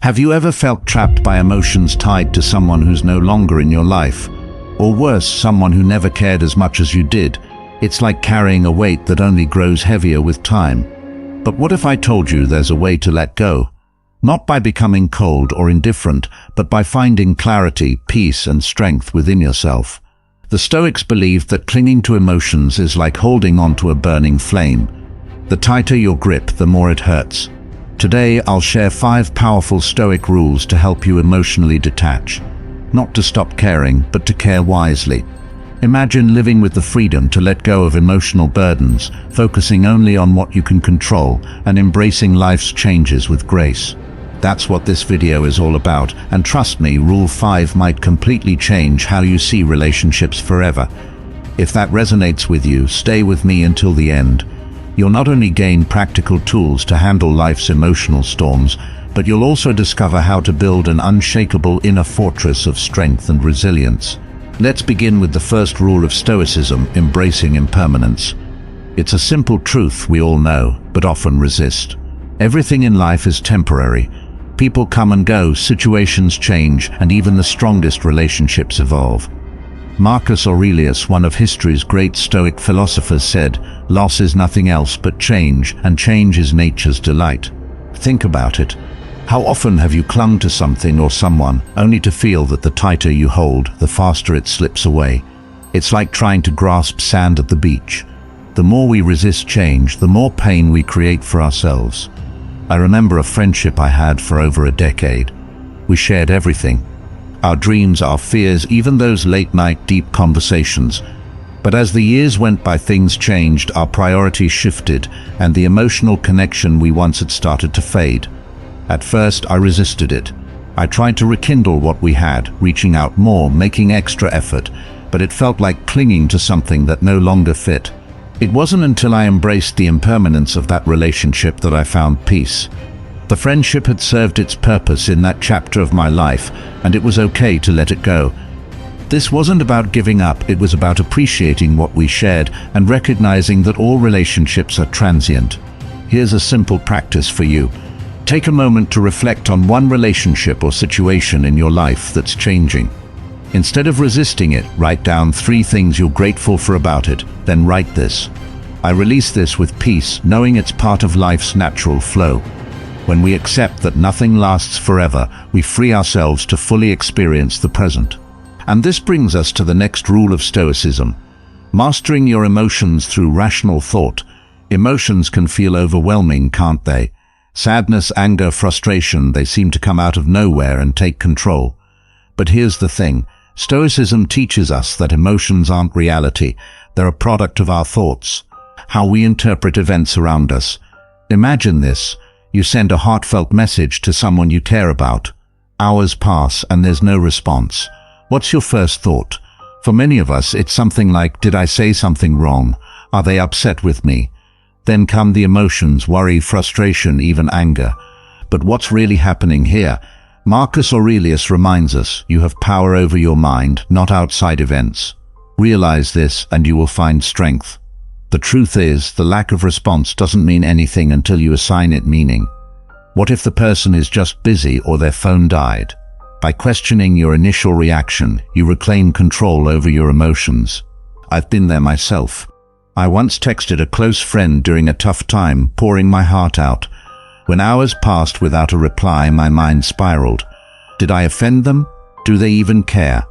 Have you ever felt trapped by emotions tied to someone who's no longer in your life? Or worse, someone who never cared as much as you did? It's like carrying a weight that only grows heavier with time. But what if I told you there's a way to let go? Not by becoming cold or indifferent, but by finding clarity, peace, and strength within yourself. The Stoics believed that clinging to emotions is like holding on to a burning flame. The tighter your grip, the more it hurts. Today, I'll share 5 powerful Stoic rules to help you emotionally detach. Not to stop caring, but to care wisely. Imagine living with the freedom to let go of emotional burdens, focusing only on what you can control and embracing life's changes with grace. That's what this video is all about, and trust me, Rule 5 might completely change how you see relationships forever. If that resonates with you, stay with me until the end. You'll not only gain practical tools to handle life's emotional storms, but you'll also discover how to build an unshakable inner fortress of strength and resilience. Let's begin with the first rule of Stoicism, embracing impermanence. It's a simple truth we all know, but often resist. Everything in life is temporary. People come and go, situations change, and even the strongest relationships evolve. Marcus Aurelius, one of history's great Stoic philosophers, said, "Loss is nothing else but change, and change is nature's delight." Think about it. How often have you clung to something or someone, only to feel that the tighter you hold, the faster it slips away? It's like trying to grasp sand at the beach. The more we resist change, the more pain we create for ourselves. I remember a friendship I had for over a decade. We shared everything. Our dreams, our fears, even those late-night deep conversations. But as the years went by, things changed, our priorities shifted, and the emotional connection we once had started to fade. At first, I resisted it. I tried to rekindle what we had, reaching out more, making extra effort, but it felt like clinging to something that no longer fit. It wasn't until I embraced the impermanence of that relationship that I found peace. The friendship had served its purpose in that chapter of my life, and it was okay to let it go. This wasn't about giving up, it was about appreciating what we shared and recognizing that all relationships are transient. Here's a simple practice for you. Take a moment to reflect on one relationship or situation in your life that's changing. Instead of resisting it, write down 3 things you're grateful for about it, then write this: "I release this with peace, knowing it's part of life's natural flow." When we accept that nothing lasts forever, we free ourselves to fully experience the present. And this brings us to the next rule of Stoicism: mastering your emotions through rational thought. Emotions can feel overwhelming, can't they? Sadness, anger, frustration, they seem to come out of nowhere and take control. But here's the thing: Stoicism teaches us that emotions aren't reality. They're a product of our thoughts, how we interpret events around us. Imagine this. You send a heartfelt message to someone you care about. Hours pass and there's no response. What's your first thought? For many of us, it's something like, did I say something wrong? Are they upset with me? Then come the emotions, worry, frustration, even anger. But what's really happening here? Marcus Aurelius reminds us, you have power over your mind, not outside events. Realize this and you will find strength. The truth is, the lack of response doesn't mean anything until you assign it meaning. What if the person is just busy or their phone died? By questioning your initial reaction, you reclaim control over your emotions. I've been there myself. I once texted a close friend during a tough time, pouring my heart out. When hours passed without a reply, my mind spiraled. Did I offend them? Do they even care?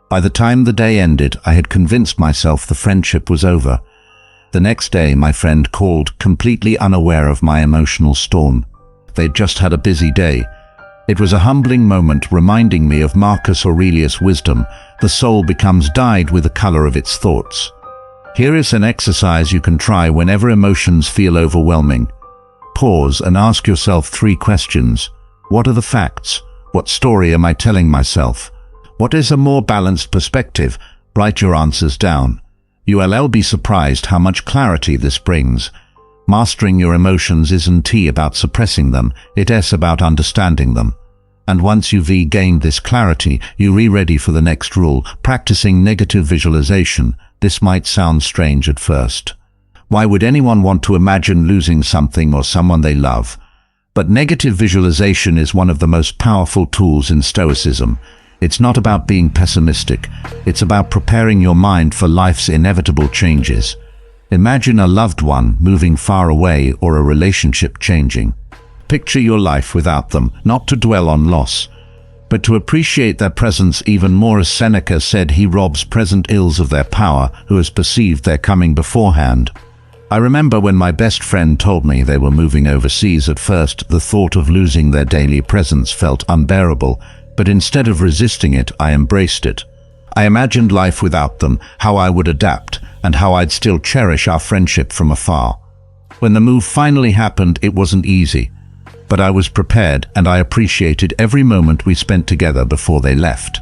By the time the day ended, I had convinced myself the friendship was over. The next day, my friend called, completely unaware of my emotional storm. They'd just had a busy day. It was a humbling moment, reminding me of Marcus Aurelius' wisdom: the soul becomes dyed with the color of its thoughts. Here is an exercise you can try whenever emotions feel overwhelming. Pause and ask yourself 3 questions. What are the facts? What story am I telling myself? What is a more balanced perspective? Write your answers down. You'll be surprised how much clarity this brings. Mastering your emotions isn't about suppressing them, it's about understanding them. And once you've gained this clarity, you're ready for the next rule, practicing negative visualization. This might sound strange at first. Why would anyone want to imagine losing something or someone they love? But negative visualization is one of the most powerful tools in Stoicism. It's not about being pessimistic. It's about preparing your mind for life's inevitable changes. Imagine a loved one moving far away or a relationship changing. Picture your life without them, not to dwell on loss, but to appreciate their presence even more. As Seneca said, he robs present ills of their power who has perceived their coming beforehand. I remember when my best friend told me they were moving overseas. At first, the thought of losing their daily presence felt unbearable, but instead of resisting it, I embraced it. I imagined life without them, how I would adapt, and how I'd still cherish our friendship from afar. When the move finally happened, it wasn't easy, but I was prepared, and I appreciated every moment we spent together before they left.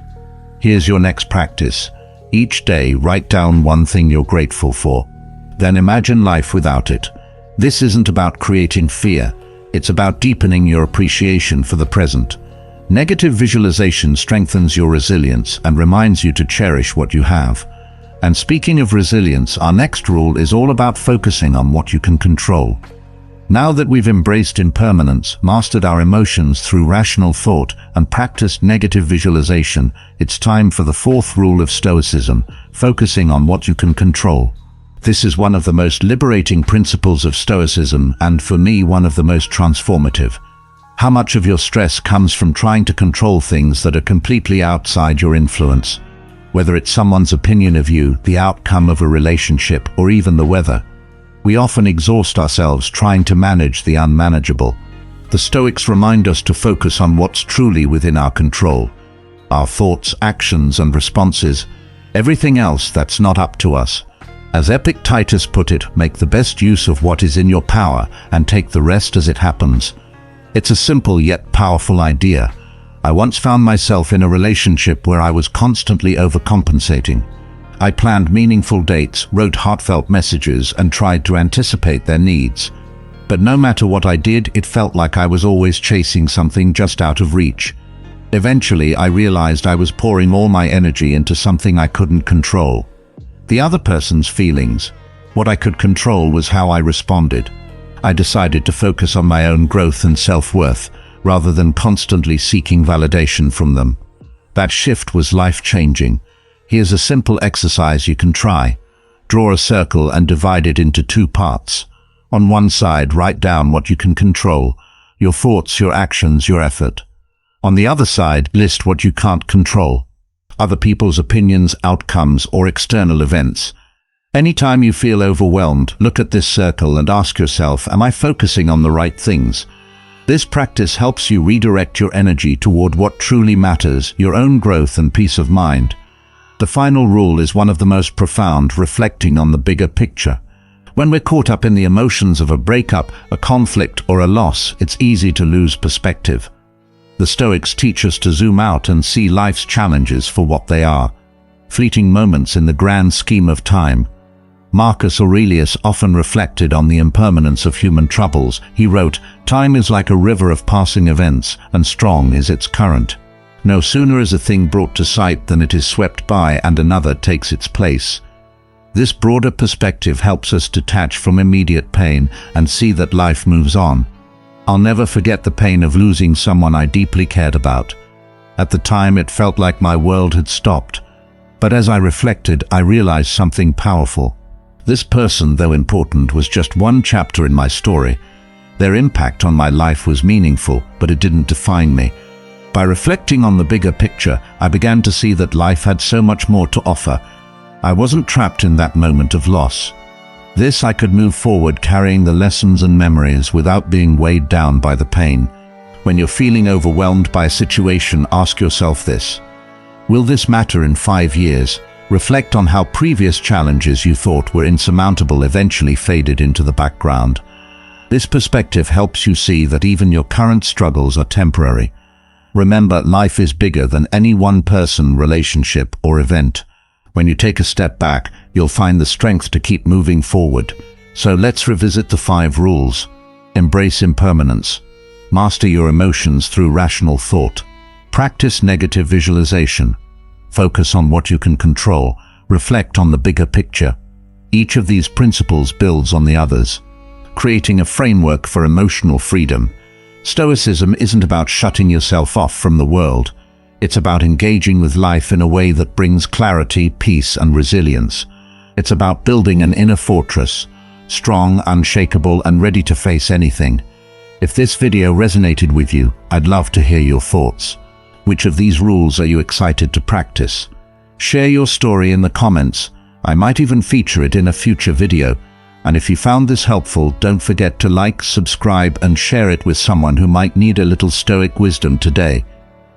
Here's your next practice. Each day, write down one thing you're grateful for. Then imagine life without it. This isn't about creating fear. It's about deepening your appreciation for the present. Negative visualization strengthens your resilience and reminds you to cherish what you have. And speaking of resilience, our next rule is all about focusing on what you can control. Now that we've embraced impermanence, mastered our emotions through rational thought, and practiced negative visualization, it's time for the fourth rule of Stoicism, focusing on what you can control. This is one of the most liberating principles of Stoicism, and for me, one of the most transformative. How much of your stress comes from trying to control things that are completely outside your influence? Whether it's someone's opinion of you, the outcome of a relationship, or even the weather. We often exhaust ourselves trying to manage the unmanageable. The Stoics remind us to focus on what's truly within our control. Our thoughts, actions, and responses. Everything else that's not up to us. As Epictetus put it, make the best use of what is in your power and take the rest as it happens. It's a simple yet powerful idea. I once found myself in a relationship where I was constantly overcompensating. I planned meaningful dates, wrote heartfelt messages, and tried to anticipate their needs. But no matter what I did, it felt like I was always chasing something just out of reach. Eventually, I realized I was pouring all my energy into something I couldn't control. The other person's feelings. What I could control was how I responded. I decided to focus on my own growth and self-worth, rather than constantly seeking validation from them. That shift was life-changing. Here's a simple exercise you can try. Draw a circle and divide it into two parts. On one side, write down what you can control, your thoughts, your actions, your effort. On the other side, list what you can't control, other people's opinions, outcomes, or external events. Anytime you feel overwhelmed, look at this circle and ask yourself, am I focusing on the right things? This practice helps you redirect your energy toward what truly matters, your own growth and peace of mind. The final rule is one of the most profound, reflecting on the bigger picture. When we're caught up in the emotions of a breakup, a conflict, or a loss, it's easy to lose perspective. The Stoics teach us to zoom out and see life's challenges for what they are, fleeting moments in the grand scheme of time. Marcus Aurelius often reflected on the impermanence of human troubles. He wrote, "Time is like a river of passing events, and strong is its current. No sooner is a thing brought to sight than it is swept by and another takes its place." This broader perspective helps us detach from immediate pain and see that life moves on. I'll never forget the pain of losing someone I deeply cared about. At the time, it felt like my world had stopped. But as I reflected, I realized something powerful. This person, though important, was just one chapter in my story. Their impact on my life was meaningful, but it didn't define me. By reflecting on the bigger picture, I began to see that life had so much more to offer. I wasn't trapped in that moment of loss. I could move forward carrying the lessons and memories without being weighed down by the pain. When you're feeling overwhelmed by a situation, ask yourself this. Will this matter in 5 years? Reflect on how previous challenges you thought were insurmountable eventually faded into the background. This perspective helps you see that even your current struggles are temporary. Remember, life is bigger than any one person, relationship, or event. When you take a step back, you'll find the strength to keep moving forward. So let's revisit the 5 rules. Embrace impermanence. Master your emotions through rational thought. Practice negative visualization. Focus on what you can control. Reflect on the bigger picture. Each of these principles builds on the others, creating a framework for emotional freedom. Stoicism isn't about shutting yourself off from the world. It's about engaging with life in a way that brings clarity, peace, and resilience. It's about building an inner fortress, strong, unshakable, and ready to face anything. If this video resonated with you, I'd love to hear your thoughts. Which of these rules are you excited to practice? Share your story in the comments. I might even feature it in a future video. And if you found this helpful, don't forget to like, subscribe, and share it with someone who might need a little Stoic wisdom today.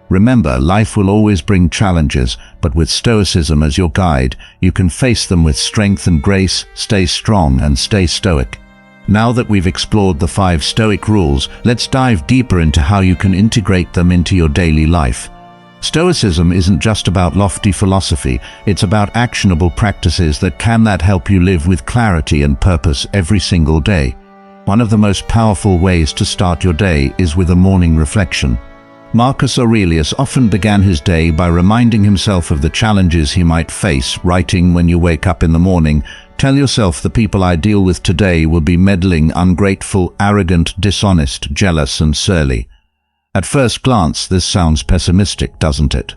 Remember, life will always bring challenges, but with Stoicism as your guide, you can face them with strength and grace. Stay strong and stay Stoic. Now that we've explored the 5 Stoic rules, let's dive deeper into how you can integrate them into your daily life. Stoicism isn't just about lofty philosophy, it's about actionable practices that help you live with clarity and purpose every single day. One of the most powerful ways to start your day is with a morning reflection. Marcus Aurelius often began his day by reminding himself of the challenges he might face, writing, "When you wake up in the morning, tell yourself the people I deal with today will be meddling, ungrateful, arrogant, dishonest, jealous, and surly." At first glance, this sounds pessimistic, doesn't it?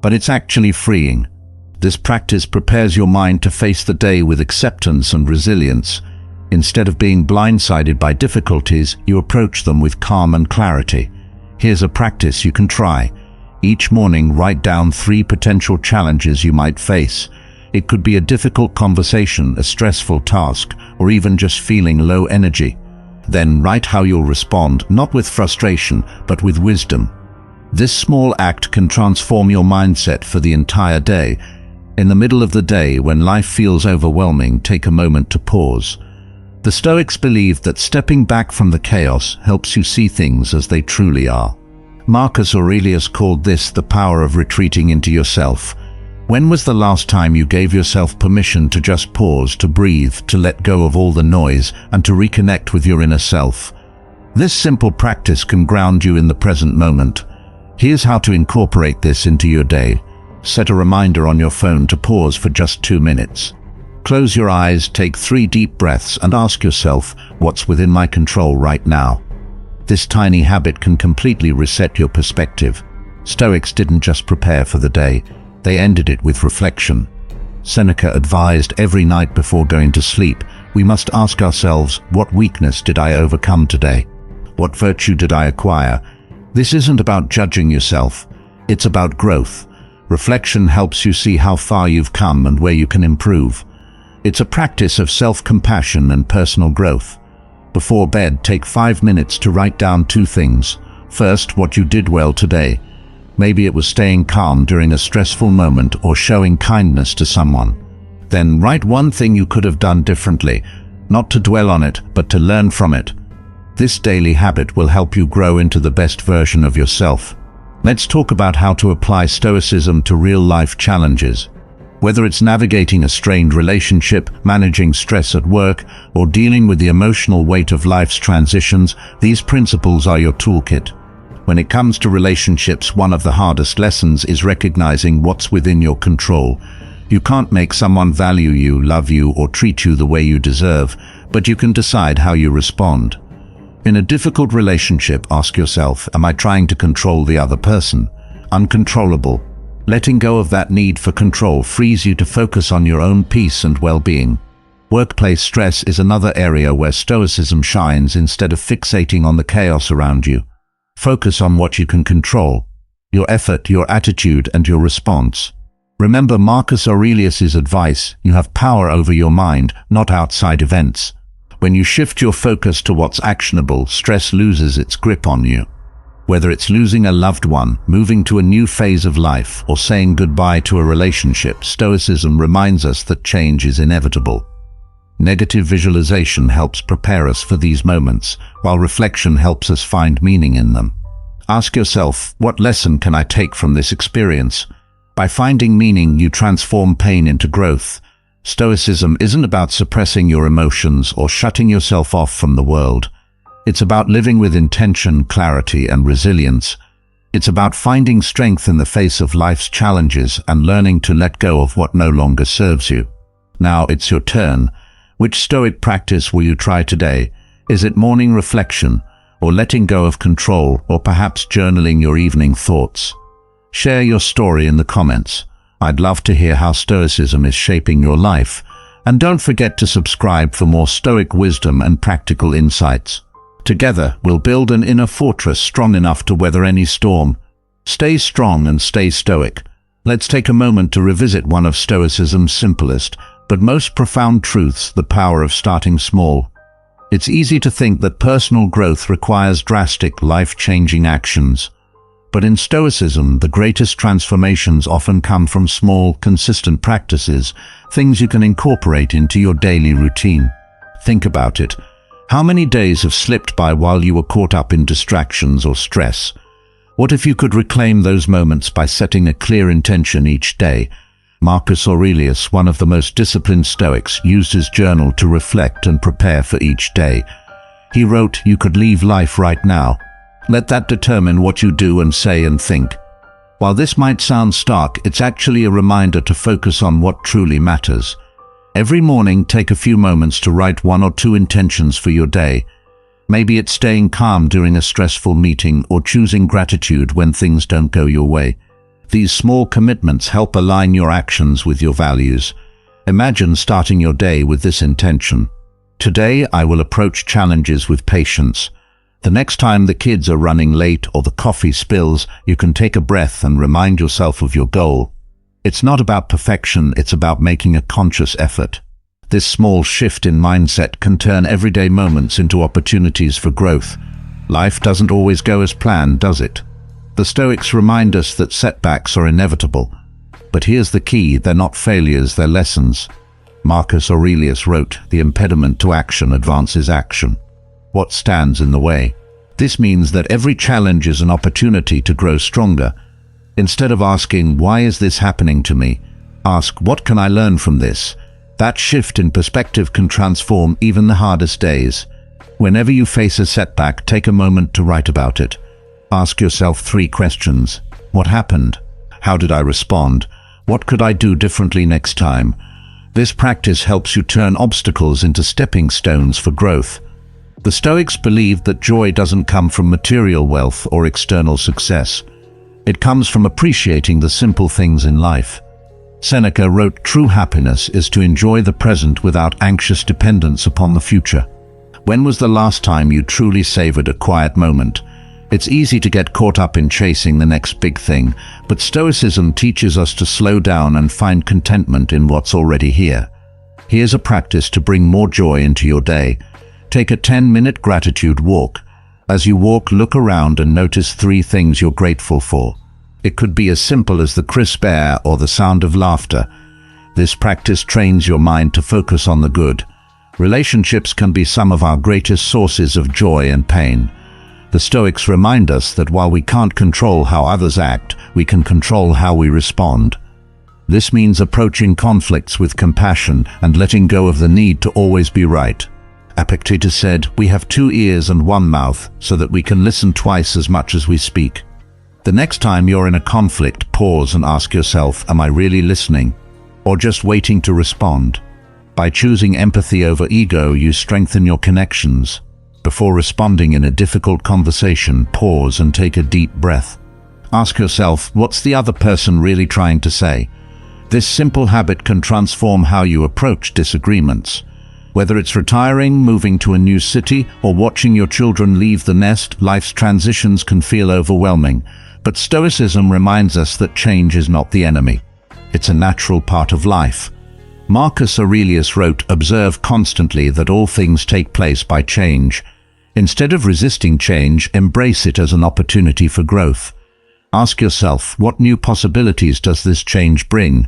But it's actually freeing. This practice prepares your mind to face the day with acceptance and resilience. Instead of being blindsided by difficulties, you approach them with calm and clarity. Here's a practice you can try. Each morning, write down 3 potential challenges you might face. It could be a difficult conversation, a stressful task, or even just feeling low energy. Then write how you'll respond, not with frustration, but with wisdom. This small act can transform your mindset for the entire day. In the middle of the day, when life feels overwhelming, take a moment to pause. The Stoics believed that stepping back from the chaos helps you see things as they truly are. Marcus Aurelius called this the power of retreating into yourself. When was the last time you gave yourself permission to just pause, to breathe, to let go of all the noise, and to reconnect with your inner self? This simple practice can ground you in the present moment. Here's how to incorporate this into your day. Set a reminder on your phone to pause for just 2 minutes. Close your eyes, take 3 deep breaths, and ask yourself, what's within my control right now? This tiny habit can completely reset your perspective. Stoics didn't just prepare for the day, they ended it with reflection. Seneca advised every night before going to sleep, we must ask ourselves, what weakness did I overcome today? What virtue did I acquire? This isn't about judging yourself, it's about growth. Reflection helps you see how far you've come and where you can improve. It's a practice of self-compassion and personal growth. Before bed, take 5 minutes to write down 2 things. First, what you did well today. Maybe it was staying calm during a stressful moment or showing kindness to someone. Then write 1 thing you could have done differently, not to dwell on it, but to learn from it. This daily habit will help you grow into the best version of yourself. Let's talk about how to apply Stoicism to real-life challenges. Whether it's navigating a strained relationship, managing stress at work, or dealing with the emotional weight of life's transitions, these principles are your toolkit. When it comes to relationships, one of the hardest lessons is recognizing what's within your control. You can't make someone value you, love you, or treat you the way you deserve, but you can decide how you respond. In a difficult relationship, ask yourself, am I trying to control the other person? Uncontrollable. Letting go of that need for control frees you to focus on your own peace and well-being. Workplace stress is another area where Stoicism shines. Instead of fixating on the chaos around you, focus on what you can control: your effort, your attitude, and your response. Remember Marcus Aurelius's advice, you have power over your mind, not outside events. When you shift your focus to what's actionable, stress loses its grip on you. Whether it's losing a loved one, moving to a new phase of life, or saying goodbye to a relationship, Stoicism reminds us that change is inevitable. Negative visualization helps prepare us for these moments, while reflection helps us find meaning in them. Ask yourself, what lesson can I take from this experience? By finding meaning, you transform pain into growth. Stoicism isn't about suppressing your emotions or shutting yourself off from the world. It's about living with intention, clarity, and resilience. It's about finding strength in the face of life's challenges and learning to let go of what no longer serves you. Now it's your turn. Which Stoic practice will you try today? Is it morning reflection, or letting go of control, or perhaps journaling your evening thoughts. Share your story in the comments. I'd love to hear how Stoicism is shaping your life. And don't forget to subscribe for more Stoic wisdom and practical insights. Together, we'll build an inner fortress strong enough to weather any storm. Stay strong and stay stoic. Let's take a moment to revisit one of Stoicism's simplest, but most profound truths, the power of starting small. It's easy to think that personal growth requires drastic, life-changing actions. But in Stoicism, the greatest transformations often come from small, consistent practices, things you can incorporate into your daily routine. Think about it. How many days have slipped by while you were caught up in distractions or stress? What if you could reclaim those moments by setting a clear intention each day? Marcus Aurelius, one of the most disciplined Stoics, used his journal to reflect and prepare for each day. He wrote, "You could leave life right now. Let that determine what you do and say and think." While this might sound stark, it's actually a reminder to focus on what truly matters. Every morning, take a few moments to write 1 or 2 intentions for your day. Maybe it's staying calm during a stressful meeting or choosing gratitude when things don't go your way. These small commitments help align your actions with your values. Imagine starting your day with this intention. Today, I will approach challenges with patience. The next time the kids are running late or the coffee spills, you can take a breath and remind yourself of your goal. It's not about perfection, it's about making a conscious effort. This small shift in mindset can turn everyday moments into opportunities for growth. Life doesn't always go as planned, does it? The Stoics remind us that setbacks are inevitable. But here's the key, they're not failures, they're lessons. Marcus Aurelius wrote, "The impediment to action advances action." What stands in the way? This means that every challenge is an opportunity to grow stronger. Instead of asking, "Why is this happening to me?" ask, "What can I learn from this?" That shift in perspective can transform even the hardest days. Whenever you face a setback, take a moment to write about it. Ask yourself 3 questions. What happened? How did I respond? What could I do differently next time? This practice helps you turn obstacles into stepping stones for growth. The Stoics believed that joy doesn't come from material wealth or external success. It comes from appreciating the simple things in life. Seneca wrote, "True happiness is to enjoy the present without anxious dependence upon the future." When was the last time you truly savored a quiet moment? It's easy to get caught up in chasing the next big thing, but Stoicism teaches us to slow down and find contentment in what's already here. Here's a practice to bring more joy into your day. Take a 10-minute gratitude walk. As you walk, look around and notice 3 things you're grateful for. It could be as simple as the crisp air or the sound of laughter. This practice trains your mind to focus on the good. Relationships can be some of our greatest sources of joy and pain. The Stoics remind us that while we can't control how others act, we can control how we respond. This means approaching conflicts with compassion and letting go of the need to always be right. Epictetus said, "We have 2 ears and 1 mouth, so that we can listen twice as much as we speak." The next time you're in a conflict, pause and ask yourself, am I really listening? Or just waiting to respond? By choosing empathy over ego, you strengthen your connections. Before responding in a difficult conversation, pause and take a deep breath. Ask yourself, what's the other person really trying to say? This simple habit can transform how you approach disagreements. Whether it's retiring, moving to a new city, or watching your children leave the nest, life's transitions can feel overwhelming. But Stoicism reminds us that change is not the enemy. It's a natural part of life. Marcus Aurelius wrote, "Observe constantly that all things take place by change. Instead of resisting change, embrace it as an opportunity for growth." Ask yourself, what new possibilities does this change bring?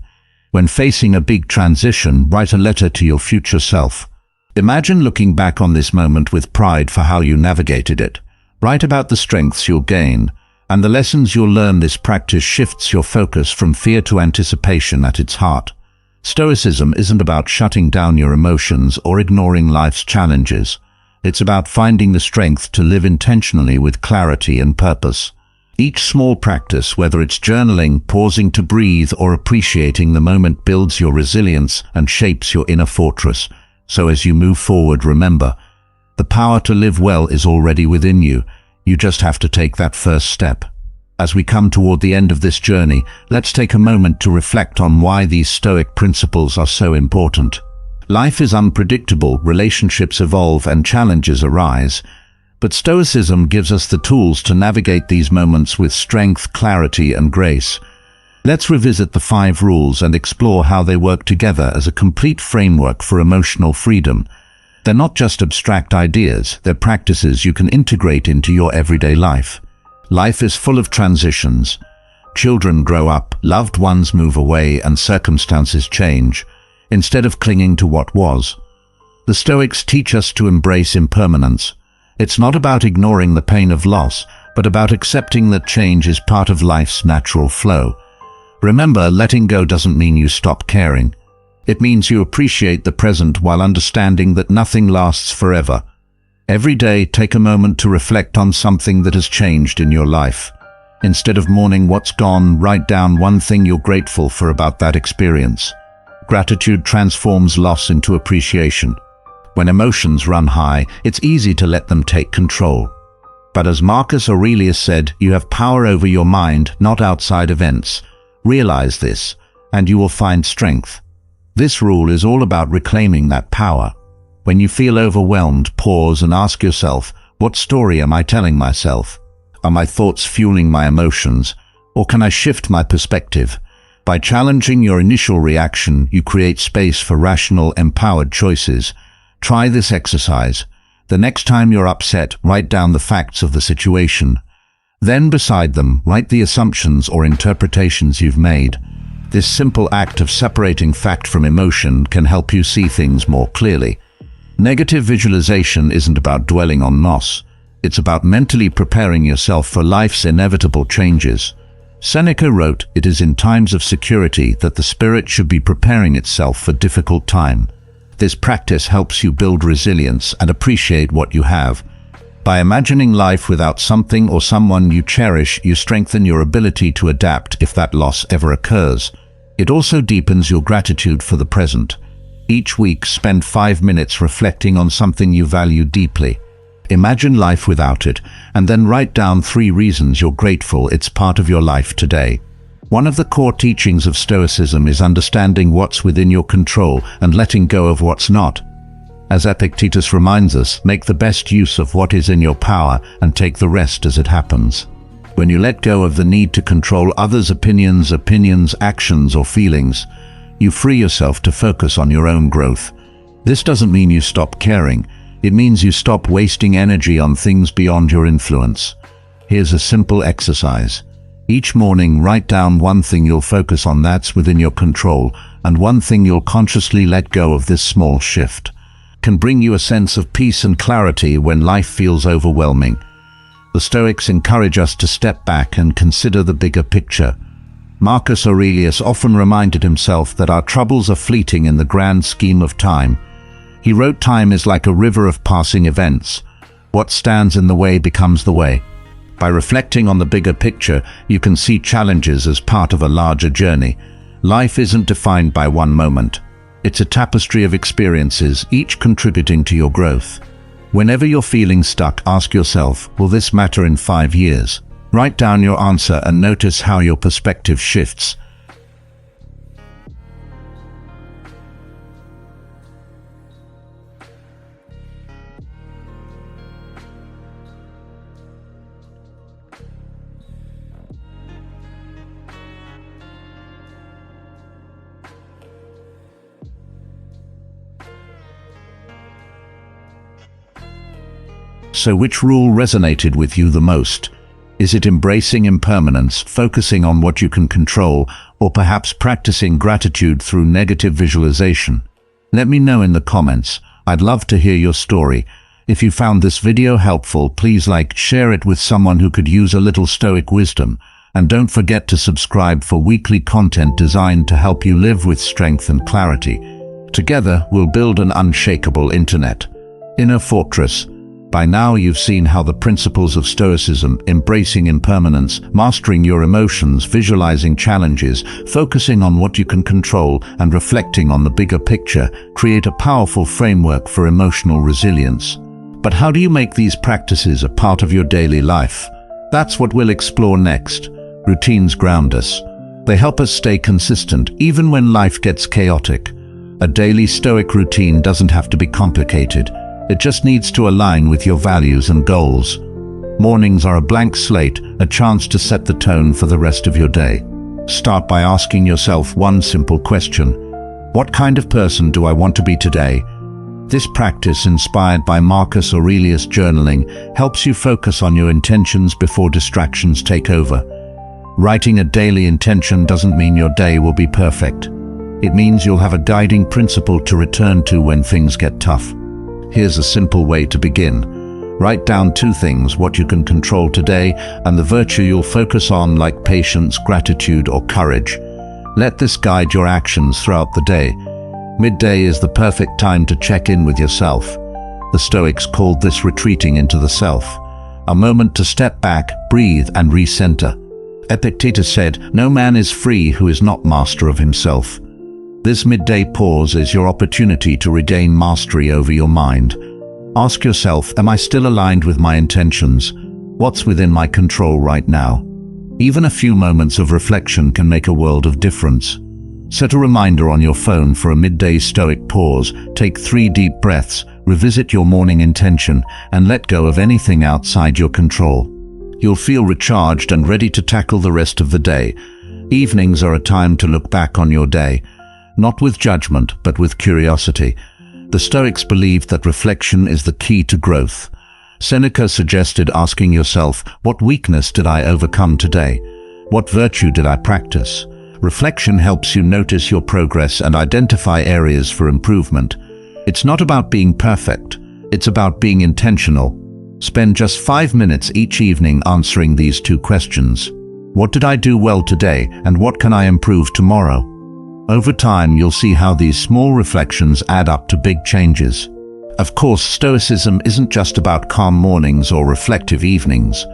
When facing a big transition, write a letter to your future self. Imagine looking back on this moment with pride for how you navigated it. Write about the strengths you'll gain and the lessons you'll learn. This practice shifts your focus from fear to anticipation at its heart. Stoicism isn't about shutting down your emotions or ignoring life's challenges. It's about finding the strength to live intentionally with clarity and purpose. Each small practice, whether it's journaling, pausing to breathe, or appreciating the moment, builds your resilience and shapes your inner fortress. So as you move forward, remember, The power to live well is already within you. You just have to take that first step. As we come toward the end of this journey, let's take a moment to reflect on why these Stoic principles are so important. Life is unpredictable, relationships evolve, and challenges arise. But Stoicism gives us the tools to navigate these moments with strength, clarity, and grace. Let's revisit the 5 rules and explore how they work together as a complete framework for emotional freedom. They're not just abstract ideas, they're practices you can integrate into your everyday life. Life is full of transitions. Children grow up, loved ones move away, and circumstances change, instead of clinging to what was. The Stoics teach us to embrace impermanence. It's not about ignoring the pain of loss, but about accepting that change is part of life's natural flow. Remember, letting go doesn't mean you stop caring. It means you appreciate the present while understanding that nothing lasts forever. Every day, take a moment to reflect on something that has changed in your life. Instead of mourning what's gone, write down one thing you're grateful for about that experience. Gratitude transforms loss into appreciation. When emotions run high, it's easy to let them take control. But as Marcus Aurelius said, you have power over your mind, not outside events. Realize this, and you will find strength. This rule is all about reclaiming that power. When you feel overwhelmed, pause and ask yourself, what story am I telling myself? Are my thoughts fueling my emotions, or can I shift my perspective? By challenging your initial reaction, you create space for rational, empowered choices. Try this exercise. The next time you're upset, write down the facts of the situation. Then, beside them, write the assumptions or interpretations you've made. This simple act of separating fact from emotion can help you see things more clearly. Negative visualization isn't about dwelling on loss. It's about mentally preparing yourself for life's inevitable changes. Seneca wrote, "It is in times of security that the spirit should be preparing itself for difficult time." This practice helps you build resilience and appreciate what you have. By imagining life without something or someone you cherish, you strengthen your ability to adapt if that loss ever occurs. It also deepens your gratitude for the present. Each week, spend 5 minutes reflecting on something you value deeply. Imagine life without it, and then write down 3 reasons you're grateful it's part of your life today. One of the core teachings of Stoicism is understanding what's within your control and letting go of what's not. As Epictetus reminds us, make the best use of what is in your power and take the rest as it happens. When you let go of the need to control others' opinions, actions, or feelings, you free yourself to focus on your own growth. This doesn't mean you stop caring. It means you stop wasting energy on things beyond your influence. Here's a simple exercise. Each morning, write down one thing you'll focus on that's within your control, and one thing you'll consciously let go of. This small shift can bring you a sense of peace and clarity when life feels overwhelming. The Stoics encourage us to step back and consider the bigger picture. Marcus Aurelius often reminded himself that our troubles are fleeting in the grand scheme of time. He wrote, "Time is like a river of passing events. What stands in the way becomes the way." By reflecting on the bigger picture, you can see challenges as part of a larger journey. Life isn't defined by one moment. It's a tapestry of experiences, each contributing to your growth. Whenever you're feeling stuck, ask yourself, will this matter in 5 years? Write down your answer and notice how your perspective shifts. So which rule resonated with you the most? Is it embracing impermanence, focusing on what you can control, or perhaps practicing gratitude through negative visualization? Let me know in the comments. I'd love to hear your story. If you found this video helpful, please share it with someone who could use a little Stoic wisdom. And don't forget to subscribe for weekly content designed to help you live with strength and clarity. Together, we'll build an unshakable internet. Inner fortress. By now you've seen how the principles of Stoicism, embracing impermanence, mastering your emotions, visualizing challenges, focusing on what you can control, and reflecting on the bigger picture, create a powerful framework for emotional resilience. But how do you make these practices a part of your daily life? That's what we'll explore next. Routines ground us. They help us stay consistent even when life gets chaotic. A daily Stoic routine doesn't have to be complicated. It just needs to align with your values and goals. Mornings are a blank slate, a chance to set the tone for the rest of your day. Start by asking yourself one simple question. What kind of person do I want to be today? This practice, inspired by Marcus Aurelius' journaling, helps you focus on your intentions before distractions take over. Writing a daily intention doesn't mean your day will be perfect. It means you'll have a guiding principle to return to when things get tough. Here's a simple way to begin. Write down 2 things: what you can control today and the virtue you'll focus on, like patience, gratitude, or courage. Let this guide your actions throughout the day. Midday is the perfect time to check in with yourself. The Stoics called this retreating into the self, a moment to step back, breathe, and recenter. Epictetus said, "No man is free who is not master of himself." This midday pause is your opportunity to regain mastery over your mind. Ask yourself, am I still aligned with my intentions? What's within my control right now? Even a few moments of reflection can make a world of difference. Set a reminder on your phone for a midday Stoic pause. Take 3 deep breaths, revisit your morning intention, and let go of anything outside your control. You'll feel recharged and ready to tackle the rest of the day. Evenings are a time to look back on your day, not with judgment, but with curiosity. The Stoics believed that reflection is the key to growth. Seneca suggested asking yourself, what weakness did I overcome today? What virtue did I practice? Reflection helps you notice your progress and identify areas for improvement. It's not about being perfect. It's about being intentional. Spend just 5 minutes each evening answering these 2 questions. What did I do well today, and what can I improve tomorrow? Over time, you'll see how these small reflections add up to big changes. Of course, Stoicism isn't just about calm mornings or reflective evenings.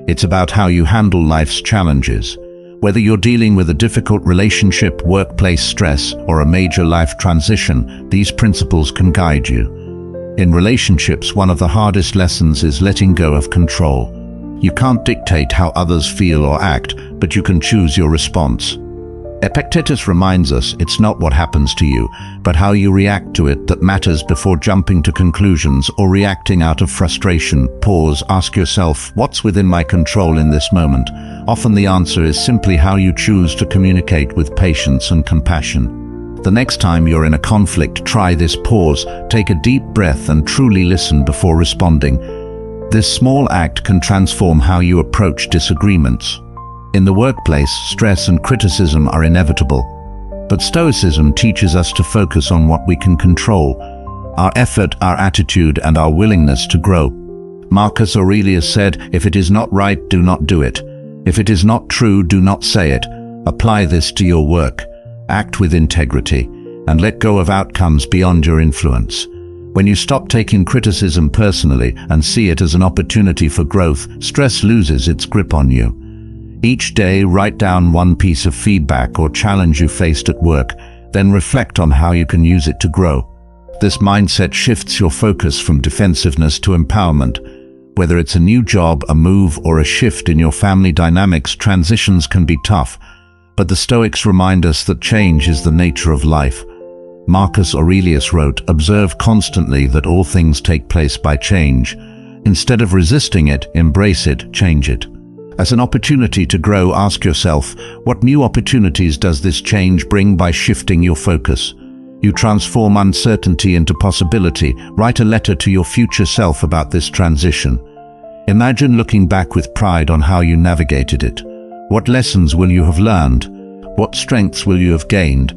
It's about how you handle life's challenges. Whether you're dealing with a difficult relationship, workplace stress, or a major life transition, these principles can guide you. In relationships, one of the hardest lessons is letting go of control. You can't dictate how others feel or act, but you can choose your response. Epictetus reminds us it's not what happens to you, but how you react to it that matters. Before jumping to conclusions or reacting out of frustration, pause, ask yourself, what's within my control in this moment? Often the answer is simply how you choose to communicate with patience and compassion. The next time you're in a conflict, try this pause, take a deep breath and truly listen before responding. This small act can transform how you approach disagreements. In the workplace, stress and criticism are inevitable, but Stoicism teaches us to focus on what we can control: our effort, our attitude, and our willingness to grow. Marcus Aurelius said, "If it is not right, do not do it. If it is not true, do not say it." Apply this to your work. Act with integrity, and let go of outcomes beyond your influence. When you stop taking criticism personally and see it as an opportunity for growth, stress loses its grip on you. Each day, write down 1 piece of feedback or challenge you faced at work, then reflect on how you can use it to grow. This mindset shifts your focus from defensiveness to empowerment. Whether it's a new job, a move, or a shift in your family dynamics, transitions can be tough, but the Stoics remind us that change is the nature of life. Marcus Aurelius wrote, "Observe constantly that all things take place by change. Instead of resisting it, embrace it, change it." As an opportunity to grow, ask yourself, what new opportunities does this change bring by shifting your focus? You transform uncertainty into possibility. Write a letter to your future self about this transition. Imagine looking back with pride on how you navigated it. What lessons will you have learned? What strengths will you have gained?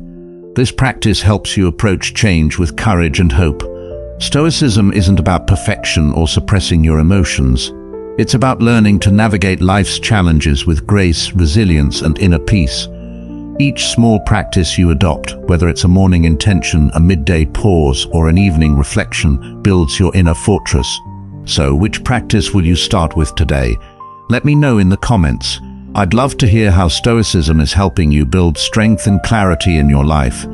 This practice helps you approach change with courage and hope. Stoicism isn't about perfection or suppressing your emotions. It's about learning to navigate life's challenges with grace, resilience, and inner peace. Each small practice you adopt, whether it's a morning intention, a midday pause, or an evening reflection, builds your inner fortress. So, which practice will you start with today? Let me know in the comments. I'd love to hear how Stoicism is helping you build strength and clarity in your life.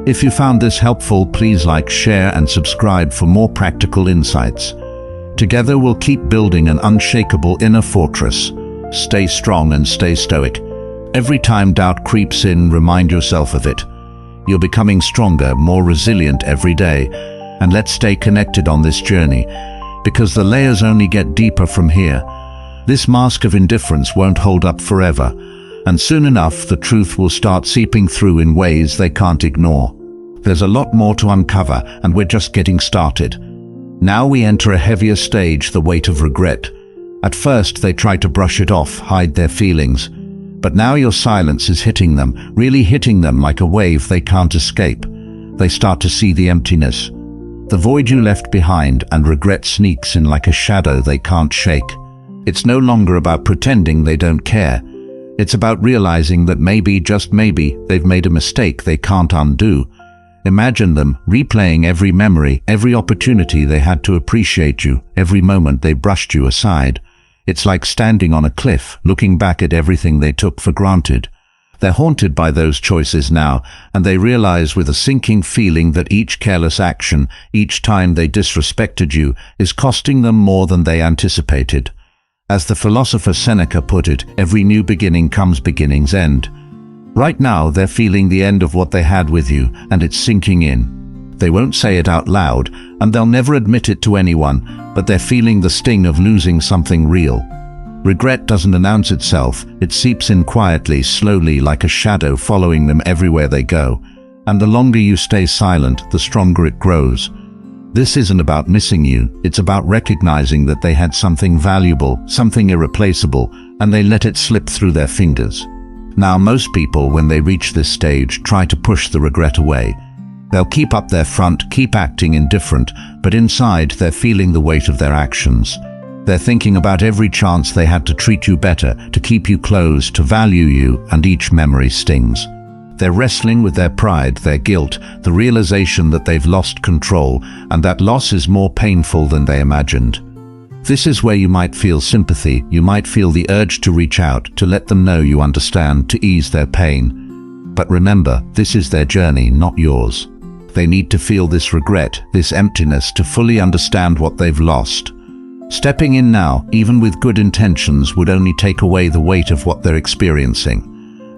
If you found this helpful, please like, share, and subscribe for more practical insights. Together we'll keep building an unshakable inner fortress. Stay strong and stay stoic. Every time doubt creeps in, remind yourself of it. You're becoming stronger, more resilient every day. And let's stay connected on this journey, because the layers only get deeper from here. This mask of indifference won't hold up forever, and soon enough the truth will start seeping through in ways they can't ignore. There's a lot more to uncover, and we're just getting started. Now we enter a heavier stage, the weight of regret. At first they try to brush it off, hide their feelings. But now your silence is hitting them, really hitting them like a wave they can't escape. They start to see the emptiness, the void you left behind, and regret sneaks in like a shadow they can't shake. It's no longer about pretending they don't care. It's about realizing that maybe, just maybe, they've made a mistake they can't undo. Imagine them replaying every memory, every opportunity they had to appreciate you, every moment they brushed you aside. It's like standing on a cliff, looking back at everything they took for granted. They're haunted by those choices now, and they realize with a sinking feeling that each careless action, each time they disrespected you, is costing them more than they anticipated. As the philosopher Seneca put it, every new beginning comes beginning's end. Right now they're feeling the end of what they had with you, and it's sinking in. They won't say it out loud, and they'll never admit it to anyone, but they're feeling the sting of losing something real. Regret doesn't announce itself, it seeps in quietly, slowly, like a shadow following them everywhere they go. And the longer you stay silent, the stronger it grows. This isn't about missing you, it's about recognizing that they had something valuable, something irreplaceable, and they let it slip through their fingers. Now most people, when they reach this stage, try to push the regret away. They'll keep up their front, keep acting indifferent, but inside they're feeling the weight of their actions. They're thinking about every chance they had to treat you better, to keep you close, to value you, and each memory stings. They're wrestling with their pride, their guilt, the realization that they've lost control, and that loss is more painful than they imagined. This is where you might feel sympathy, you might feel the urge to reach out, to let them know you understand, to ease their pain. But remember, this is their journey, not yours. They need to feel this regret, this emptiness, to fully understand what they've lost. Stepping in now, even with good intentions, would only take away the weight of what they're experiencing.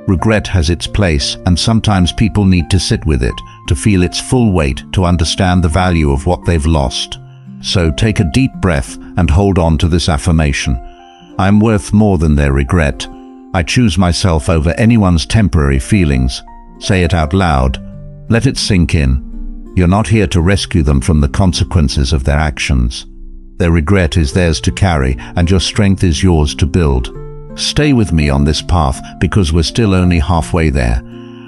Regret has its place, and sometimes people need to sit with it, to feel its full weight, to understand the value of what they've lost. So take a deep breath and hold on to this affirmation. I'm worth more than their regret. I choose myself over anyone's temporary feelings. Say it out loud. Let it sink in. You're not here to rescue them from the consequences of their actions. Their regret is theirs to carry, and your strength is yours to build. Stay with me on this path, because we're still only halfway there.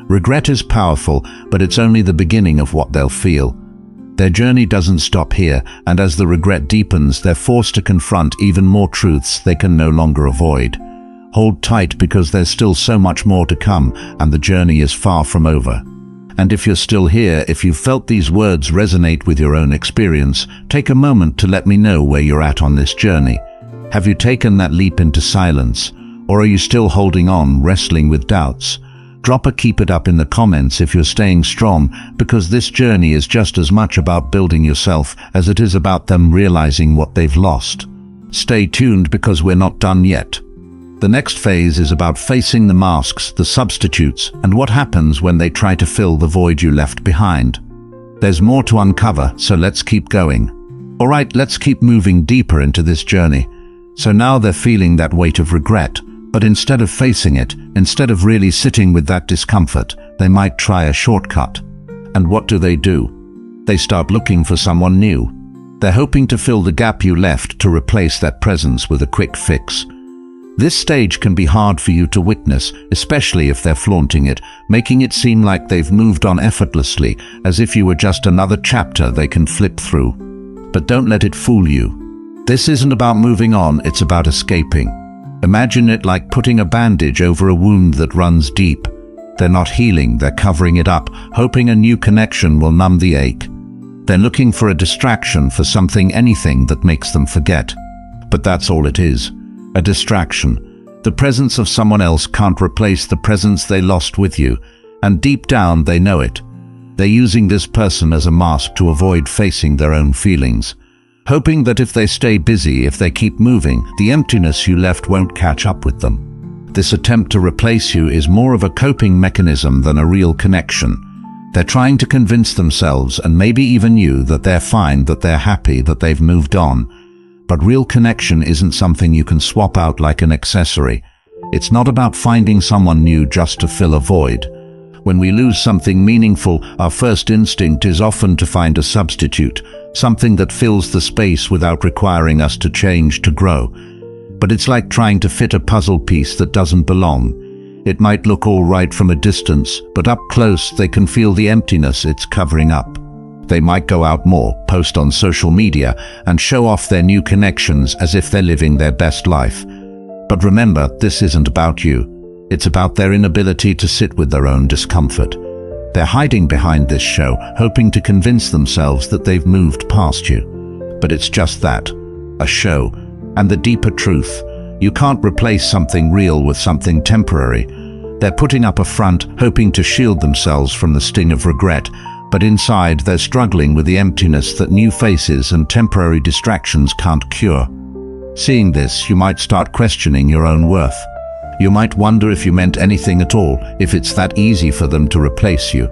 Regret is powerful, but it's only the beginning of what they'll feel. Their journey doesn't stop here, and as the regret deepens, they're forced to confront even more truths they can no longer avoid. Hold tight, because there's still so much more to come, and the journey is far from over. And if you're still here, if you've felt these words resonate with your own experience, take a moment to let me know where you're at on this journey. Have you taken that leap into silence? Or are you still holding on, wrestling with doubts? Drop a keep it up in the comments if you're staying strong, because this journey is just as much about building yourself as it is about them realizing what they've lost. Stay tuned, because we're not done yet. The next phase is about facing the masks, the substitutes, and what happens when they try to fill the void you left behind. There's more to uncover, so let's keep going. Alright, let's keep moving deeper into this journey. So now they're feeling that weight of regret. But instead of facing it, instead of really sitting with that discomfort, they might try a shortcut. And what do? They start looking for someone new. They're hoping to fill the gap you left, to replace that presence with a quick fix. This stage can be hard for you to witness, especially if they're flaunting it, making it seem like they've moved on effortlessly, as if you were just another chapter they can flip through. But don't let it fool you. This isn't about moving on, it's about escaping. Imagine it like putting a bandage over a wound that runs deep. They're not healing, they're covering it up, hoping a new connection will numb the ache. They're looking for a distraction, for something, anything that makes them forget. But that's all it is, a distraction. The presence of someone else can't replace the presence they lost with you, and deep down they know it. They're using this person as a mask to avoid facing their own feelings. hoping that if they stay busy, if they keep moving, the emptiness you left won't catch up with them. This attempt to replace you is more of a coping mechanism than a real connection. They're trying to convince themselves, and maybe even you, that they're fine, that they're happy, that they've moved on. But real connection isn't something you can swap out like an accessory. It's not about finding someone new just to fill a void. When we lose something meaningful, our first instinct is often to find a substitute, something that fills the space without requiring us to change to grow. But it's like trying to fit a puzzle piece that doesn't belong. It might look all right from a distance, but up close they can feel the emptiness it's covering up. They might go out more, post on social media, and show off their new connections as if they're living their best life. But remember, this isn't about you. It's about their inability to sit with their own discomfort. They're hiding behind this show, hoping to convince themselves that they've moved past you. But it's just that, a show. And the deeper truth, you can't replace something real with something temporary. They're putting up a front, hoping to shield themselves from the sting of regret, but inside they're struggling with the emptiness that new faces and temporary distractions can't cure. Seeing this, you might start questioning your own worth. You might wonder if you meant anything at all, if it's that easy for them to replace you.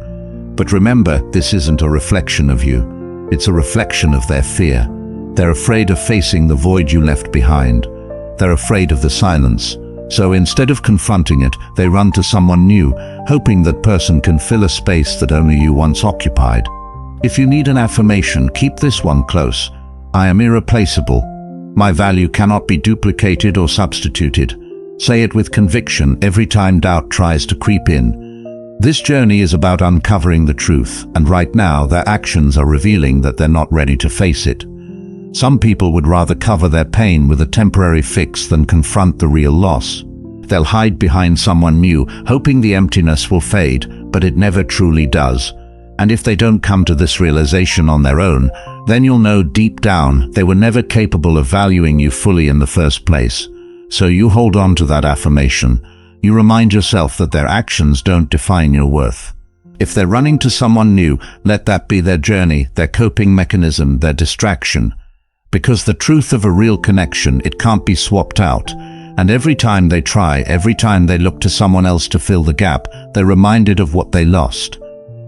But remember, this isn't a reflection of you. It's a reflection of their fear. They're afraid of facing the void you left behind. They're afraid of the silence. So instead of confronting it, they run to someone new, hoping that person can fill a space that only you once occupied. If you need an affirmation, keep this one close. I am irreplaceable. My value cannot be duplicated or substituted. Say it with conviction every time doubt tries to creep in. This journey is about uncovering the truth, and right now their actions are revealing that they're not ready to face it. Some people would rather cover their pain with a temporary fix than confront the real loss. They'll hide behind someone new, hoping the emptiness will fade, but it never truly does. And if they don't come to this realization on their own, then you'll know deep down they were never capable of valuing you fully in the first place. So you hold on to that affirmation. You remind yourself that their actions don't define your worth. If they're running to someone new, let that be their journey, their coping mechanism, their distraction. Because the truth of a real connection, it can't be swapped out. And every time they try, every time they look to someone else to fill the gap, they're reminded of what they lost.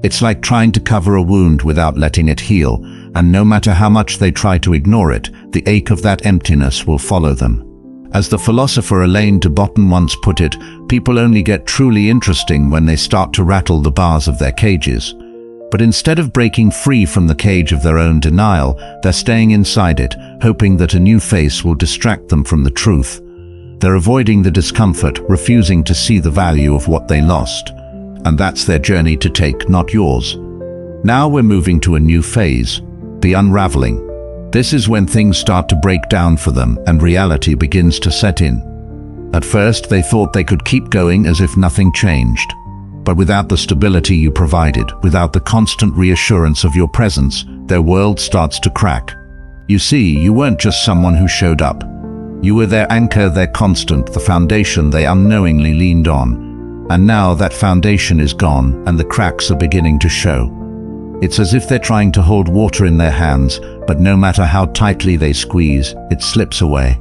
It's like trying to cover a wound without letting it heal, and no matter how much they try to ignore it, the ache of that emptiness will follow them. As the philosopher Elaine de Botton once put it, people only get truly interesting when they start to rattle the bars of their cages. But instead of breaking free from the cage of their own denial, they're staying inside it, hoping that a new face will distract them from the truth. They're avoiding the discomfort, refusing to see the value of what they lost. And that's their journey to take, not yours. Now we're moving to a new phase, the unraveling. This is when things start to break down for them and reality begins to set in. At first, they thought they could keep going as if nothing changed. But without the stability you provided, without the constant reassurance of your presence, their world starts to crack. You see, you weren't just someone who showed up. You were their anchor, their constant, the foundation they unknowingly leaned on. And now that foundation is gone and the cracks are beginning to show. It's as if they're trying to hold water in their hands, but no matter how tightly they squeeze, it slips away.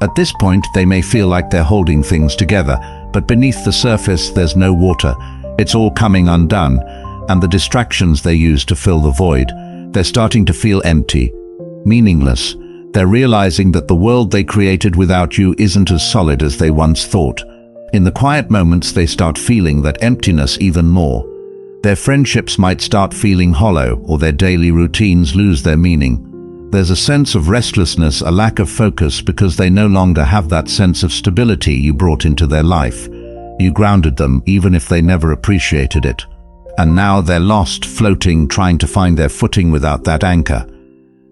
At this point, they may feel like they're holding things together, but beneath the surface there's no water. It's all coming undone, and the distractions they use to fill the void, they're starting to feel empty, meaningless. They're realizing that the world they created without you isn't as solid as they once thought. In the quiet moments, they start feeling that emptiness even more. Their friendships might start feeling hollow, or their daily routines lose their meaning. There's a sense of restlessness, a lack of focus, because they no longer have that sense of stability you brought into their life. You grounded them, even if they never appreciated it. And now they're lost, floating, trying to find their footing without that anchor.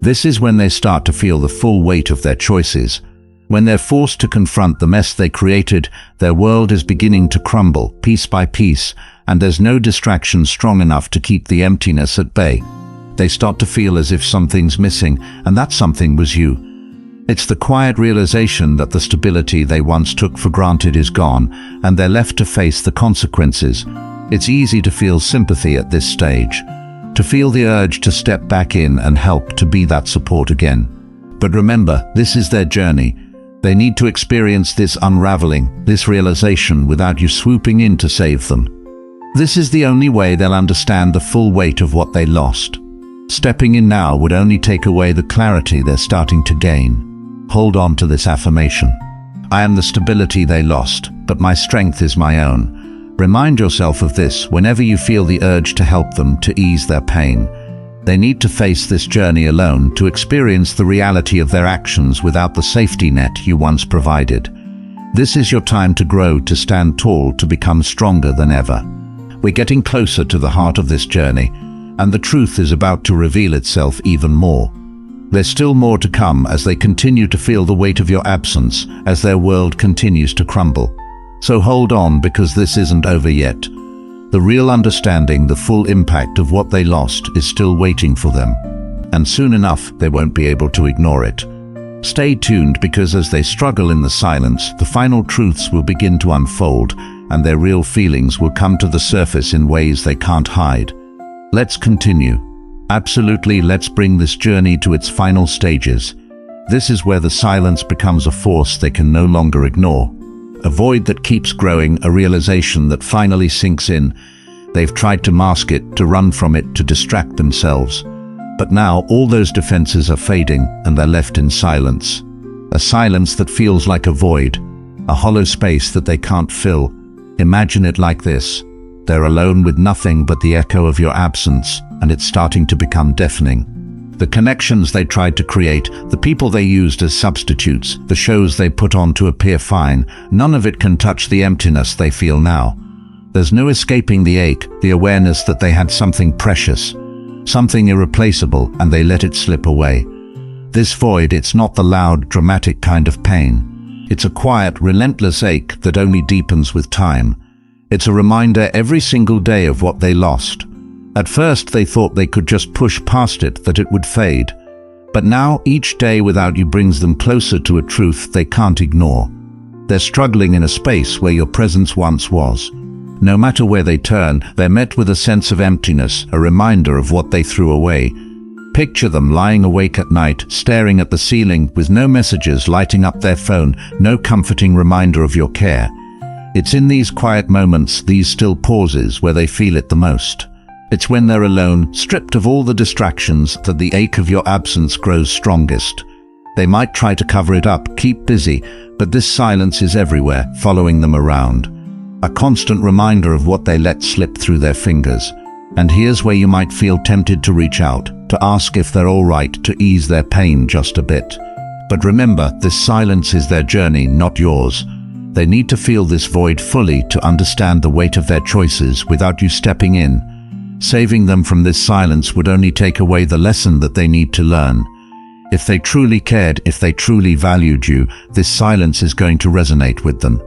This is when they start to feel the full weight of their choices. When they're forced to confront the mess they created, their world is beginning to crumble, piece by piece, and there's no distraction strong enough to keep the emptiness at bay. They start to feel as if something's missing, and that something was you. It's the quiet realization that the stability they once took for granted is gone, and they're left to face the consequences. It's easy to feel sympathy at this stage, to feel the urge to step back in and help, to be that support again. But remember, this is their journey. They need to experience this unraveling, this realization without you swooping in to save them. This is the only way they'll understand the full weight of what they lost. Stepping in now would only take away the clarity they're starting to gain. Hold on to this affirmation. I am the stability they lost, but my strength is my own. Remind yourself of this whenever you feel the urge to help them, to ease their pain. They need to face this journey alone to experience the reality of their actions without the safety net you once provided. This is your time to grow, to stand tall, to become stronger than ever. We're getting closer to the heart of this journey, and the truth is about to reveal itself even more. There's still more to come as they continue to feel the weight of your absence, as their world continues to crumble. So hold on, because this isn't over yet. The real understanding, the full impact of what they lost is still waiting for them. And soon enough, they won't be able to ignore it. Stay tuned, because as they struggle in the silence, the final truths will begin to unfold, and their real feelings will come to the surface in ways they can't hide. Let's continue. Absolutely, let's bring this journey to its final stages. This is where the silence becomes a force they can no longer ignore. A void that keeps growing, a realization that finally sinks in. They've tried to mask it, to run from it, to distract themselves. But now all those defenses are fading, and they're left in silence. A silence that feels like a void, a hollow space that they can't fill. Imagine it like this. They're alone with nothing but the echo of your absence, and it's starting to become deafening. The connections they tried to create, the people they used as substitutes, the shows they put on to appear fine, none of it can touch the emptiness they feel now. There's no escaping the ache, the awareness that they had something precious, something irreplaceable, and they let it slip away. This void, it's not the loud, dramatic kind of pain. It's a quiet, relentless ache that only deepens with time. It's a reminder every single day of what they lost. At first they thought they could just push past it, that it would fade. But now each day without you brings them closer to a truth they can't ignore. They're struggling in a space where your presence once was. No matter where they turn, they're met with a sense of emptiness, a reminder of what they threw away. Picture them lying awake at night, staring at the ceiling, with no messages lighting up their phone, no comforting reminder of your care. It's in these quiet moments, these still pauses, where they feel it the most. It's when they're alone, stripped of all the distractions, that the ache of your absence grows strongest. They might try to cover it up, keep busy, but this silence is everywhere, following them around. A constant reminder of what they let slip through their fingers. And here's where you might feel tempted to reach out, to ask if they're all right, to ease their pain just a bit. But remember, this silence is their journey, not yours. They need to feel this void fully to understand the weight of their choices without you stepping in. Saving them from this silence would only take away the lesson that they need to learn. If they truly cared, if they truly valued you, this silence is going to resonate with them.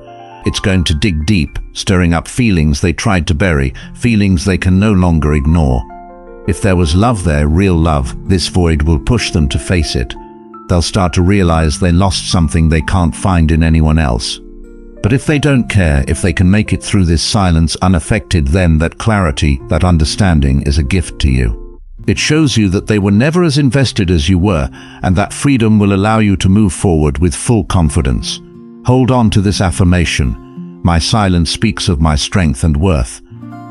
It's going to dig deep, stirring up feelings they tried to bury, feelings they can no longer ignore. If there was love there, real love, this void will push them to face it. They'll start to realize they lost something they can't find in anyone else. But if they don't care, if they can make it through this silence unaffected, then that clarity, that understanding is a gift to you. It shows you that they were never as invested as you were, and that freedom will allow you to move forward with full confidence. Hold on to this affirmation. My silence speaks of my strength and worth.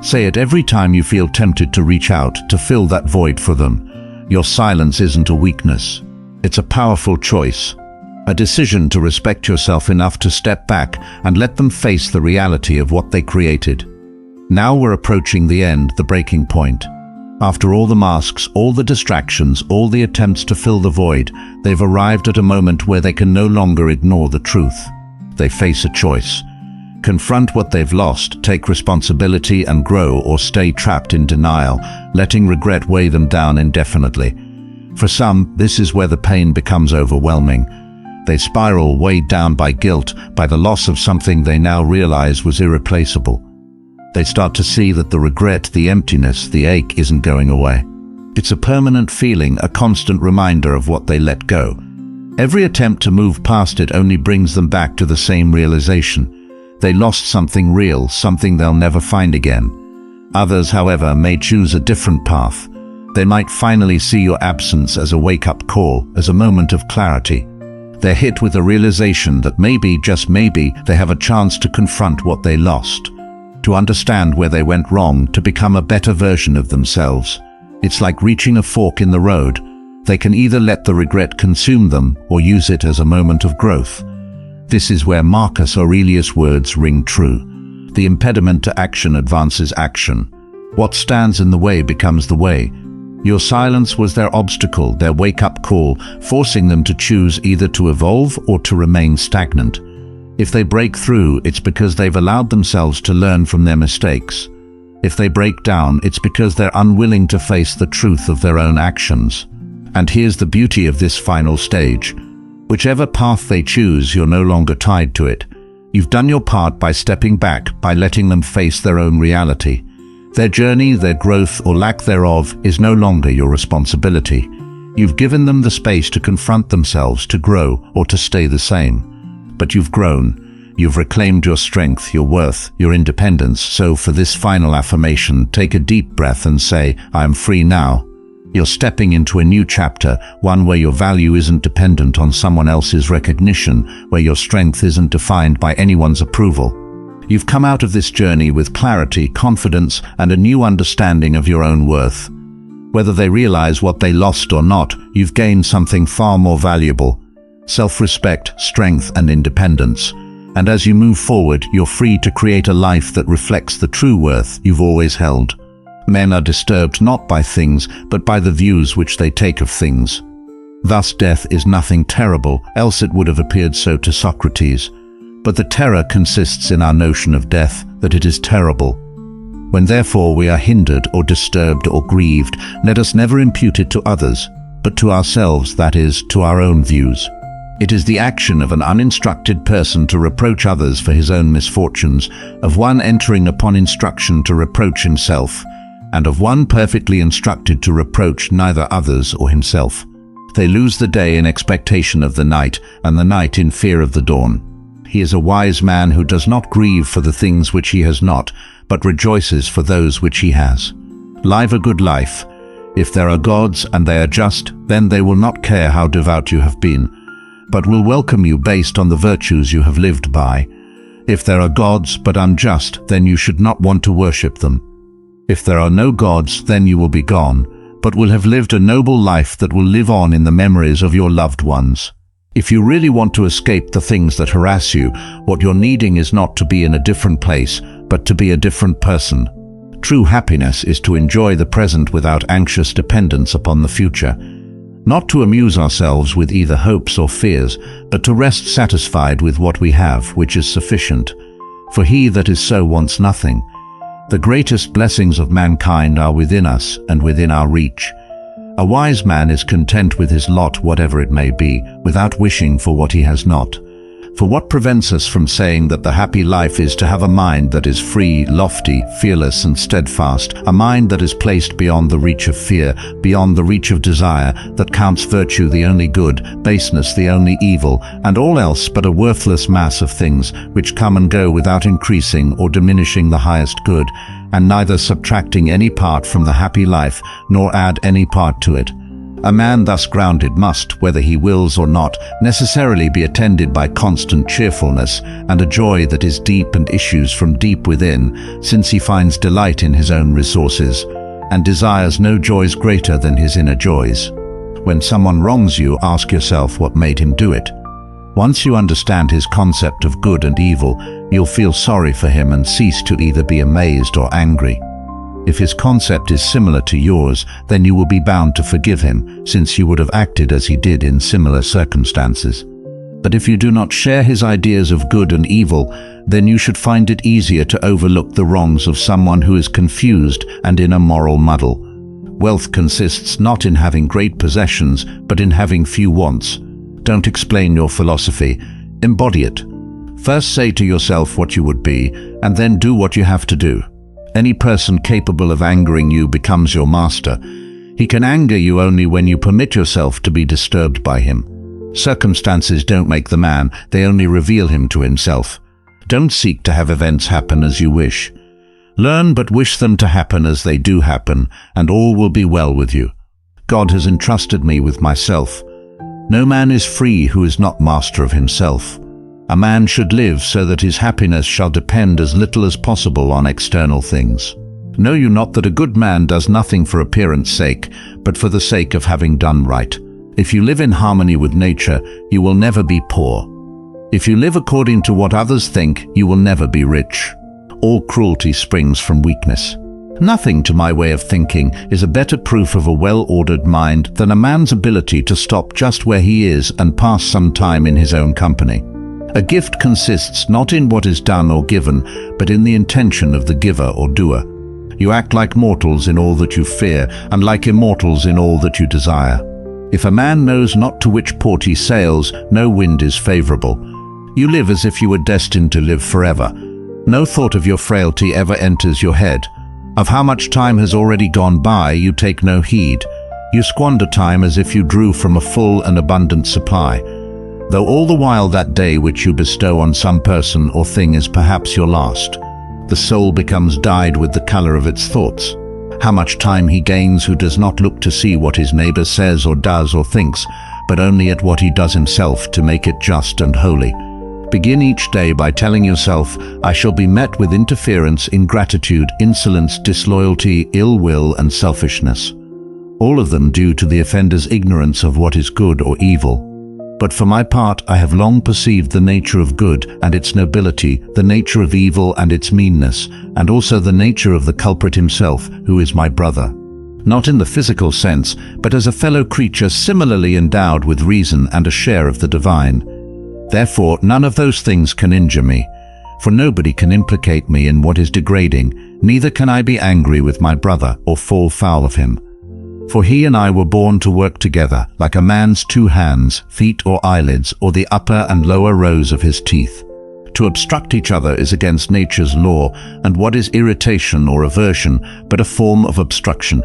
Say it every time you feel tempted to reach out, to fill that void for them. Your silence isn't a weakness. It's a powerful choice. A decision to respect yourself enough to step back and let them face the reality of what they created. Now we're approaching the end, the breaking point. After all the masks, all the distractions, all the attempts to fill the void, they've arrived at a moment where they can no longer ignore the truth. They face a choice. Confront what they've lost, take responsibility and grow, or stay trapped in denial, letting regret weigh them down indefinitely. For some, this is where the pain becomes overwhelming. They spiral, weighed down by guilt, by the loss of something they now realize was irreplaceable. They start to see that the regret, the emptiness, the ache isn't going away. It's a permanent feeling, a constant reminder of what they let go. Every attempt to move past it only brings them back to the same realization. They lost something real, something they'll never find again. Others, however, may choose a different path. They might finally see your absence as a wake-up call, as a moment of clarity. They're hit with a realization that maybe, just maybe, they have a chance to confront what they lost, to understand where they went wrong, to become a better version of themselves. It's like reaching a fork in the road. They can either let the regret consume them or use it as a moment of growth. This is where Marcus Aurelius' words ring true. The impediment to action advances action. What stands in the way becomes the way. Your silence was their obstacle, their wake-up call, forcing them to choose either to evolve or to remain stagnant. If they break through, it's because they've allowed themselves to learn from their mistakes. If they break down, it's because they're unwilling to face the truth of their own actions. And here's the beauty of this final stage. Whichever path they choose, you're no longer tied to it. You've done your part by stepping back, by letting them face their own reality. Their journey, their growth, or lack thereof is no longer your responsibility. You've given them the space to confront themselves, to grow, or to stay the same. But you've grown. You've reclaimed your strength, your worth, your independence. So for this final affirmation, take a deep breath and say, I am free now. You're stepping into a new chapter, one where your value isn't dependent on someone else's recognition, where your strength isn't defined by anyone's approval. You've come out of this journey with clarity, confidence, and a new understanding of your own worth. Whether they realize what they lost or not, you've gained something far more valuable: self-respect, strength, and independence. And as you move forward, you're free to create a life that reflects the true worth you've always held. Men are disturbed not by things, but by the views which they take of things. Thus death is nothing terrible, else it would have appeared so to Socrates. But the terror consists in our notion of death, that it is terrible. When therefore we are hindered or disturbed or grieved, let us never impute it to others, but to ourselves, that is, to our own views. It is the action of an uninstructed person to reproach others for his own misfortunes, of one entering upon instruction to reproach himself, and of one perfectly instructed to reproach neither others or himself. They lose the day in expectation of the night, and the night in fear of the dawn. He is a wise man who does not grieve for the things which he has not, but rejoices for those which he has. Live a good life. If there are gods and they are just, then they will not care how devout you have been, but will welcome you based on the virtues you have lived by. If there are gods but unjust, then you should not want to worship them. If there are no gods, then you will be gone, but will have lived a noble life that will live on in the memories of your loved ones. If you really want to escape the things that harass you, what you're needing is not to be in a different place, but to be a different person. True happiness is to enjoy the present without anxious dependence upon the future. Not to amuse ourselves with either hopes or fears, but to rest satisfied with what we have, which is sufficient. For he that is so wants nothing. The greatest blessings of mankind are within us and within our reach. A wise man is content with his lot, whatever it may be, without wishing for what he has not. For what prevents us from saying that the happy life is to have a mind that is free, lofty, fearless, and steadfast, a mind that is placed beyond the reach of fear, beyond the reach of desire, that counts virtue the only good, baseness the only evil, and all else but a worthless mass of things which come and go without increasing or diminishing the highest good, and neither subtracting any part from the happy life, nor add any part to it. A man thus grounded must, whether he wills or not, necessarily be attended by constant cheerfulness, and a joy that is deep and issues from deep within, since he finds delight in his own resources, and desires no joys greater than his inner joys. When someone wrongs you, ask yourself what made him do it. Once you understand his concept of good and evil, you'll feel sorry for him and cease to either be amazed or angry. If his concept is similar to yours, then you will be bound to forgive him, since you would have acted as he did in similar circumstances. But if you do not share his ideas of good and evil, then you should find it easier to overlook the wrongs of someone who is confused and in a moral muddle. Wealth consists not in having great possessions, but in having few wants. Don't explain your philosophy, embody it. First say to yourself what you would be, and then do what you have to do. Any person capable of angering you becomes your master. He can anger you only when you permit yourself to be disturbed by him. Circumstances don't make the man, they only reveal him to himself. Don't seek to have events happen as you wish. Learn but wish them to happen as they do happen, and all will be well with you. God has entrusted me with myself. No man is free who is not master of himself. A man should live so that his happiness shall depend as little as possible on external things. Know you not that a good man does nothing for appearance sake, but for the sake of having done right? If you live in harmony with nature, you will never be poor. If you live according to what others think, you will never be rich. All cruelty springs from weakness. Nothing, to my way of thinking, is a better proof of a well-ordered mind than a man's ability to stop just where he is and pass some time in his own company. A gift consists not in what is done or given, but in the intention of the giver or doer. You act like mortals in all that you fear, and like immortals in all that you desire. If a man knows not to which port he sails, no wind is favorable. You live as if you were destined to live forever. No thought of your frailty ever enters your head. Of how much time has already gone by, you take no heed. You squander time as if you drew from a full and abundant supply, though all the while that day which you bestow on some person or thing is perhaps your last. The soul becomes dyed with the color of its thoughts. How much time he gains who does not look to see what his neighbor says or does or thinks, but only at what he does himself to make it just and holy. Begin each day by telling yourself, I shall be met with interference, ingratitude, insolence, disloyalty, ill will, and selfishness. All of them due to the offender's ignorance of what is good or evil. But for my part, I have long perceived the nature of good and its nobility, the nature of evil and its meanness, and also the nature of the culprit himself, who is my brother. Not in the physical sense, but as a fellow creature similarly endowed with reason and a share of the divine. Therefore, none of those things can injure me, for nobody can implicate me in what is degrading, neither can I be angry with my brother or fall foul of him. For he and I were born to work together, like a man's 2 hands, feet or eyelids, or the upper and lower rows of his teeth. To obstruct each other is against nature's law, and what is irritation or aversion but a form of obstruction?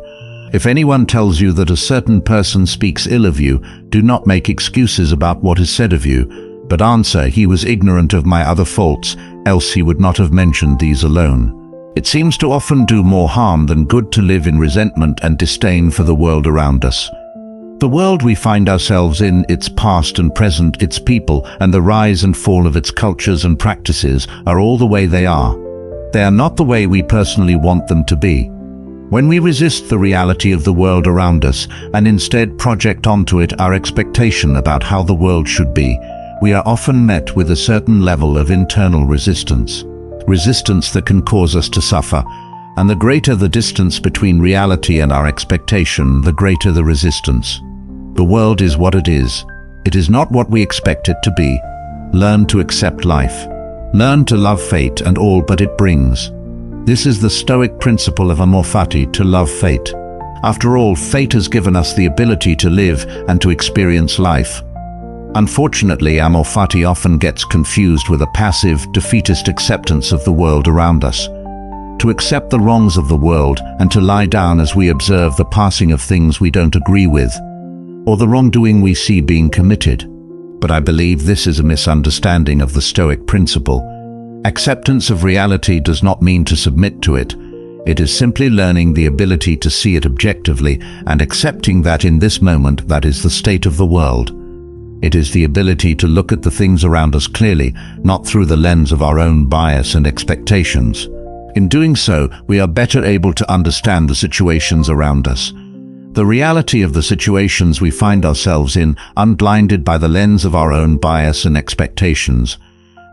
If anyone tells you that a certain person speaks ill of you, do not make excuses about what is said of you, but answer, he was ignorant of my other faults, else he would not have mentioned these alone. It seems to often do more harm than good to live in resentment and disdain for the world around us. The world we find ourselves in, its past and present, its people, and the rise and fall of its cultures and practices are all the way they are. They are not the way we personally want them to be. When we resist the reality of the world around us and instead project onto it our expectation about how the world should be, we are often met with a certain level of internal resistance. Resistance that can cause us to suffer, and the greater the distance between reality and our expectation, the greater the resistance. The world is what it is. It is not what we expect it to be. Learn to accept life. Learn to love fate and all but it brings. This is the Stoic principle of amor fati, to love fate. After all, fate has given us the ability to live and to experience life. Unfortunately, amor fati often gets confused with a passive, defeatist acceptance of the world around us. To accept the wrongs of the world and to lie down as we observe the passing of things we don't agree with, or the wrongdoing we see being committed. But I believe this is a misunderstanding of the Stoic principle. Acceptance of reality does not mean to submit to it. It is simply learning the ability to see it objectively and accepting that in this moment that is the state of the world. It is the ability to look at the things around us clearly, not through the lens of our own bias and expectations. In doing so, we are better able to understand the situations around us. The reality of the situations we find ourselves in, unblinded by the lens of our own bias and expectations.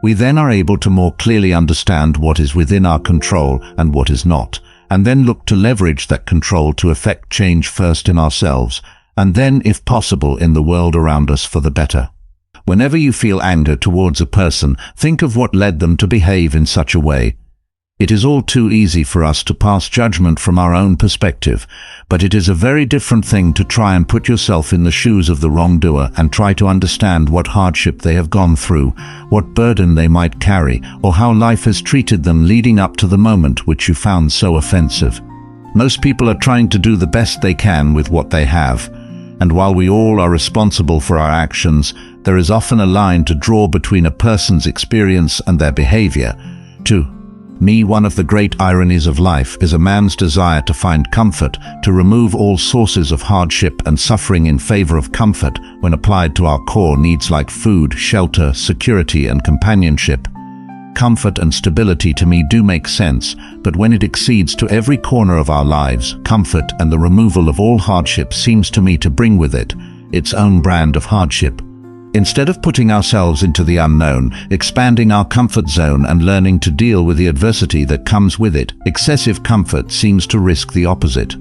We then are able to more clearly understand what is within our control and what is not, and then look to leverage that control to effect change first in ourselves, and then, if possible, in the world around us for the better. Whenever you feel anger towards a person, think of what led them to behave in such a way. It is all too easy for us to pass judgment from our own perspective, but it is a very different thing to try and put yourself in the shoes of the wrongdoer and try to understand what hardship they have gone through, what burden they might carry, or how life has treated them leading up to the moment which you found so offensive. Most people are trying to do the best they can with what they have, and while we all are responsible for our actions, there is often a line to draw between a person's experience and their behavior, too. One of the great ironies of life is a man's desire to find comfort, to remove all sources of hardship and suffering in favor of comfort when applied to our core needs like food, shelter, security, and companionship. Comfort and stability to me do make sense, but when it exceeds to every corner of our lives, comfort and the removal of all hardship seems to me to bring with it its own brand of hardship. Instead of putting ourselves into the unknown, expanding our comfort zone and learning to deal with the adversity that comes with it, excessive comfort seems to risk the opposite.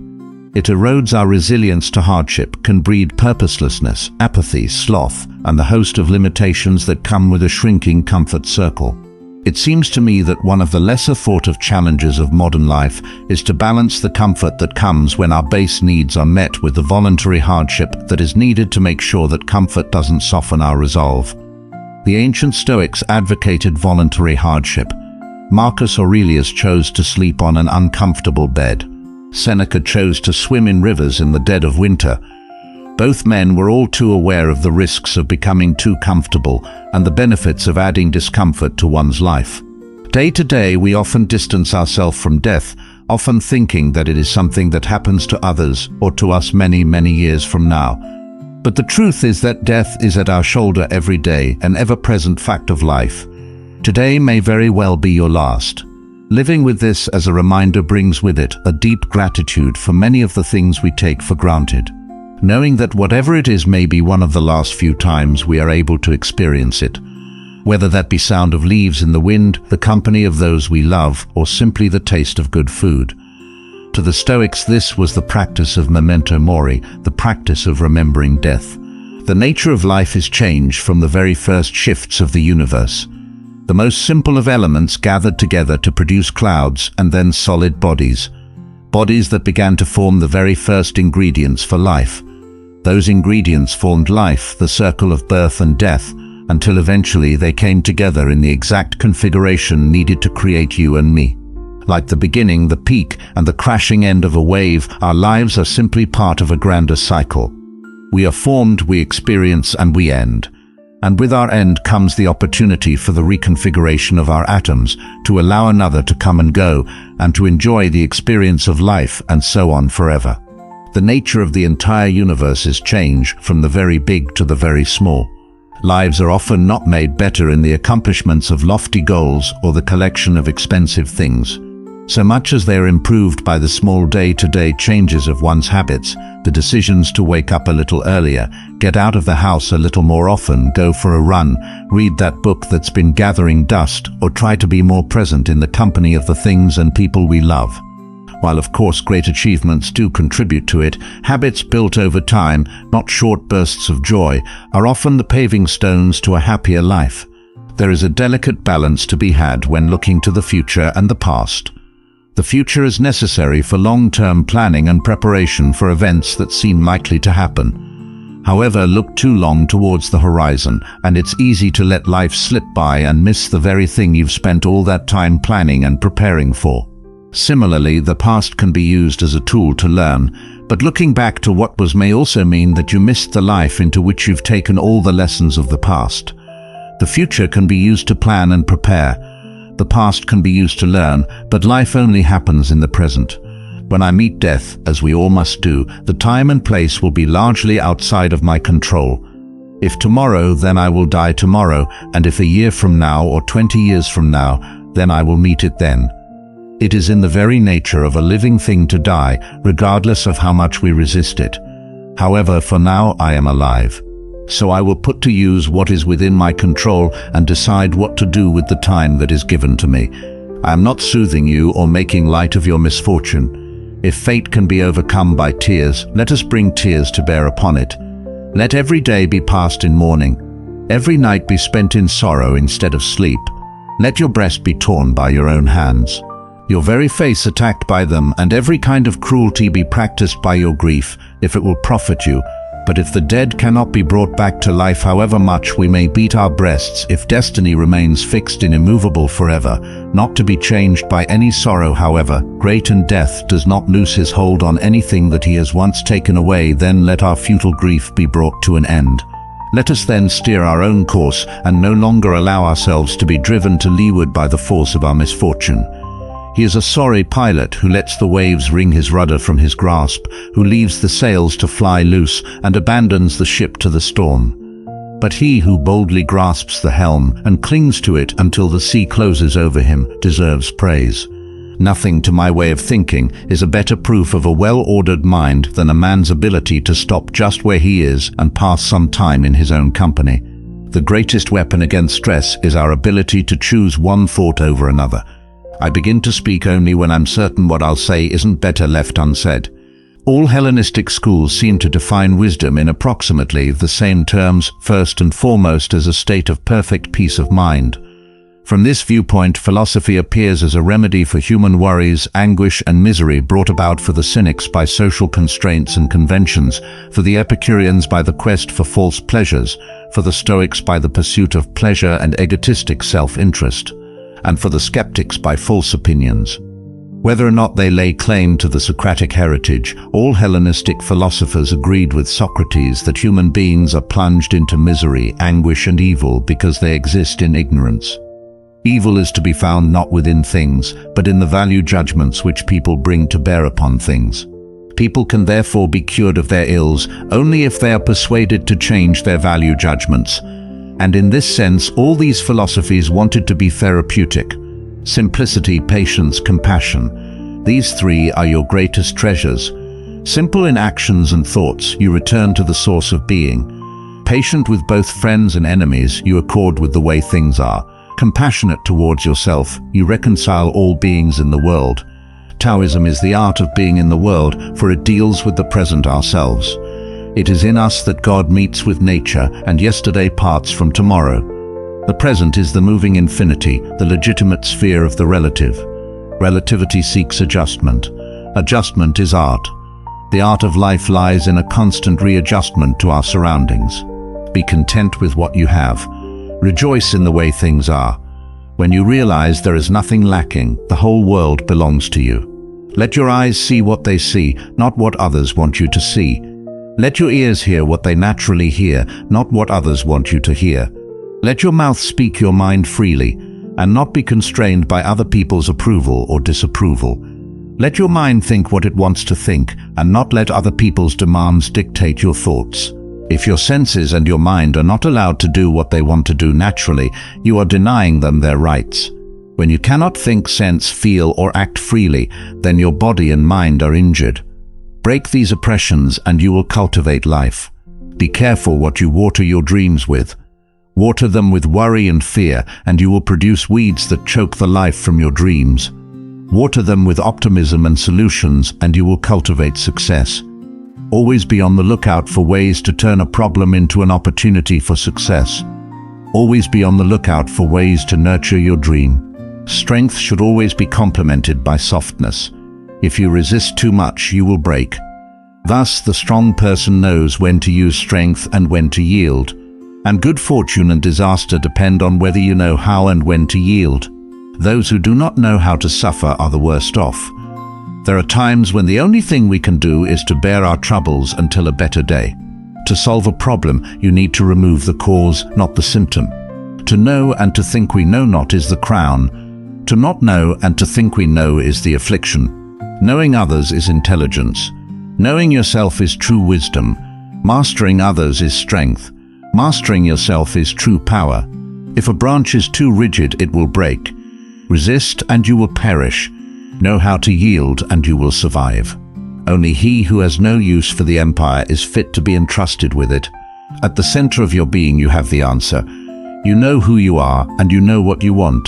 It erodes our resilience to hardship, can breed purposelessness, apathy, sloth, and the host of limitations that come with a shrinking comfort circle. It seems to me that one of the lesser thought of challenges of modern life is to balance the comfort that comes when our base needs are met with the voluntary hardship that is needed to make sure that comfort doesn't soften our resolve. The ancient Stoics advocated voluntary hardship. Marcus Aurelius chose to sleep on an uncomfortable bed. Seneca chose to swim in rivers in the dead of winter. Both men were all too aware of the risks of becoming too comfortable and the benefits of adding discomfort to one's life. Day to day, we often distance ourselves from death, often thinking that it is something that happens to others or to us many, many years from now. But the truth is that death is at our shoulder every day, an ever-present fact of life. Today may very well be your last. Living with this as a reminder brings with it a deep gratitude for many of the things we take for granted. Knowing that whatever it is may be one of the last few times we are able to experience it. Whether that be sound of leaves in the wind, the company of those we love, or simply the taste of good food. To the Stoics, this was the practice of memento mori, the practice of remembering death. The nature of life is changed from the very first shifts of the universe. The most simple of elements gathered together to produce clouds and then solid bodies. Bodies that began to form the very first ingredients for life. Those ingredients formed life, the circle of birth and death, until eventually they came together in the exact configuration needed to create you and me. Like the beginning, the peak, and the crashing end of a wave, our lives are simply part of a grander cycle. We are formed, we experience, and we end. And with our end comes the opportunity for the reconfiguration of our atoms, to allow another to come and go, and to enjoy the experience of life, and so on forever. The nature of the entire universe is change, from the very big to the very small. Lives are often not made better in the accomplishments of lofty goals or the collection of expensive things, so much as they are improved by the small day-to-day changes of one's habits, the decisions to wake up a little earlier, get out of the house a little more often, go for a run, read that book that's been gathering dust, or try to be more present in the company of the things and people we love. While of course great achievements do contribute to it, habits built over time, not short bursts of joy, are often the paving stones to a happier life. There is a delicate balance to be had when looking to the future and the past. The future is necessary for long-term planning and preparation for events that seem likely to happen. However, look too long towards the horizon, and it's easy to let life slip by and miss the very thing you've spent all that time planning and preparing for. Similarly, the past can be used as a tool to learn, but looking back to what was may also mean that you missed the life into which you've taken all the lessons of the past. The future can be used to plan and prepare. The past can be used to learn, but life only happens in the present. When I meet death, as we all must do, the time and place will be largely outside of my control. If tomorrow, then I will die tomorrow, and if a year from now or 20 years from now, then I will meet it then. It is in the very nature of a living thing to die, regardless of how much we resist it. However, for now I am alive. So I will put to use what is within my control and decide what to do with the time that is given to me. I am not soothing you or making light of your misfortune. If fate can be overcome by tears, let us bring tears to bear upon it. Let every day be passed in mourning. Every night be spent in sorrow instead of sleep. Let your breast be torn by your own hands. Your very face attacked by them, and every kind of cruelty be practiced by your grief, if it will profit you. But if the dead cannot be brought back to life, however much we may beat our breasts, if destiny remains fixed and immovable forever, not to be changed by any sorrow however great, and death does not loose his hold on anything that he has once taken away, then let our futile grief be brought to an end. Let us then steer our own course, and no longer allow ourselves to be driven to leeward by the force of our misfortune. He is a sorry pilot who lets the waves wring his rudder from his grasp, who leaves the sails to fly loose and abandons the ship to the storm. But he who boldly grasps the helm and clings to it until the sea closes over him deserves praise. Nothing, to my way of thinking, is a better proof of a well-ordered mind than a man's ability to stop just where he is and pass some time in his own company. The greatest weapon against stress is our ability to choose one thought over another. I begin to speak only when I'm certain what I'll say isn't better left unsaid. All Hellenistic schools seem to define wisdom in approximately the same terms, first and foremost as a state of perfect peace of mind. From this viewpoint, philosophy appears as a remedy for human worries, anguish, and misery brought about for the cynics by social constraints and conventions, for the Epicureans by the quest for false pleasures, for the Stoics by the pursuit of pleasure and egotistic self-interest, and for the skeptics by false opinions. Whether or not they lay claim to the Socratic heritage, all Hellenistic philosophers agreed with Socrates that human beings are plunged into misery, anguish, and evil because they exist in ignorance. Evil is to be found not within things, but in the value judgments which people bring to bear upon things. People can therefore be cured of their ills only if they are persuaded to change their value judgments. And in this sense, all these philosophies wanted to be therapeutic. Simplicity, patience, compassion. These three are your greatest treasures. Simple in actions and thoughts, you return to the source of being. Patient with both friends and enemies, you accord with the way things are. Compassionate towards yourself, you reconcile all beings in the world. Taoism is the art of being in the world, for it deals with the present ourselves. It is in us that God meets with nature, and yesterday parts from tomorrow. The present is the moving infinity, the legitimate sphere of the relative. Relativity seeks adjustment. Adjustment is art. The art of life lies in a constant readjustment to our surroundings. Be content with what you have. Rejoice in the way things are. When you realize there is nothing lacking, the whole world belongs to you. Let your eyes see what they see, not what others want you to see. Let your ears hear what they naturally hear, not what others want you to hear. Let your mouth speak your mind freely, and not be constrained by other people's approval or disapproval. Let your mind think what it wants to think, and not let other people's demands dictate your thoughts. If your senses and your mind are not allowed to do what they want to do naturally, you are denying them their rights. When you cannot think, sense, feel, or act freely, then your body and mind are injured. Break these oppressions and you will cultivate life. Be careful what you water your dreams with. Water them with worry and fear, and you will produce weeds that choke the life from your dreams. Water them with optimism and solutions, and you will cultivate success. Always be on the lookout for ways to turn a problem into an opportunity for success. Always be on the lookout for ways to nurture your dream. Strength should always be complemented by softness. If you resist too much, you will break. Thus, the strong person knows when to use strength and when to yield. And good fortune and disaster depend on whether you know how and when to yield. Those who do not know how to suffer are the worst off. There are times when the only thing we can do is to bear our troubles until a better day. To solve a problem, you need to remove the cause, not the symptom. To know and to think we know not is the crown. To not know and to think we know is the affliction. Knowing others is intelligence. Knowing yourself is true wisdom. Mastering others is strength. Mastering yourself is true power. If a branch is too rigid, it will break. Resist and you will perish. Know how to yield and you will survive. Only he who has no use for the empire is fit to be entrusted with it. At the center of your being you have the answer. You know who you are and you know what you want.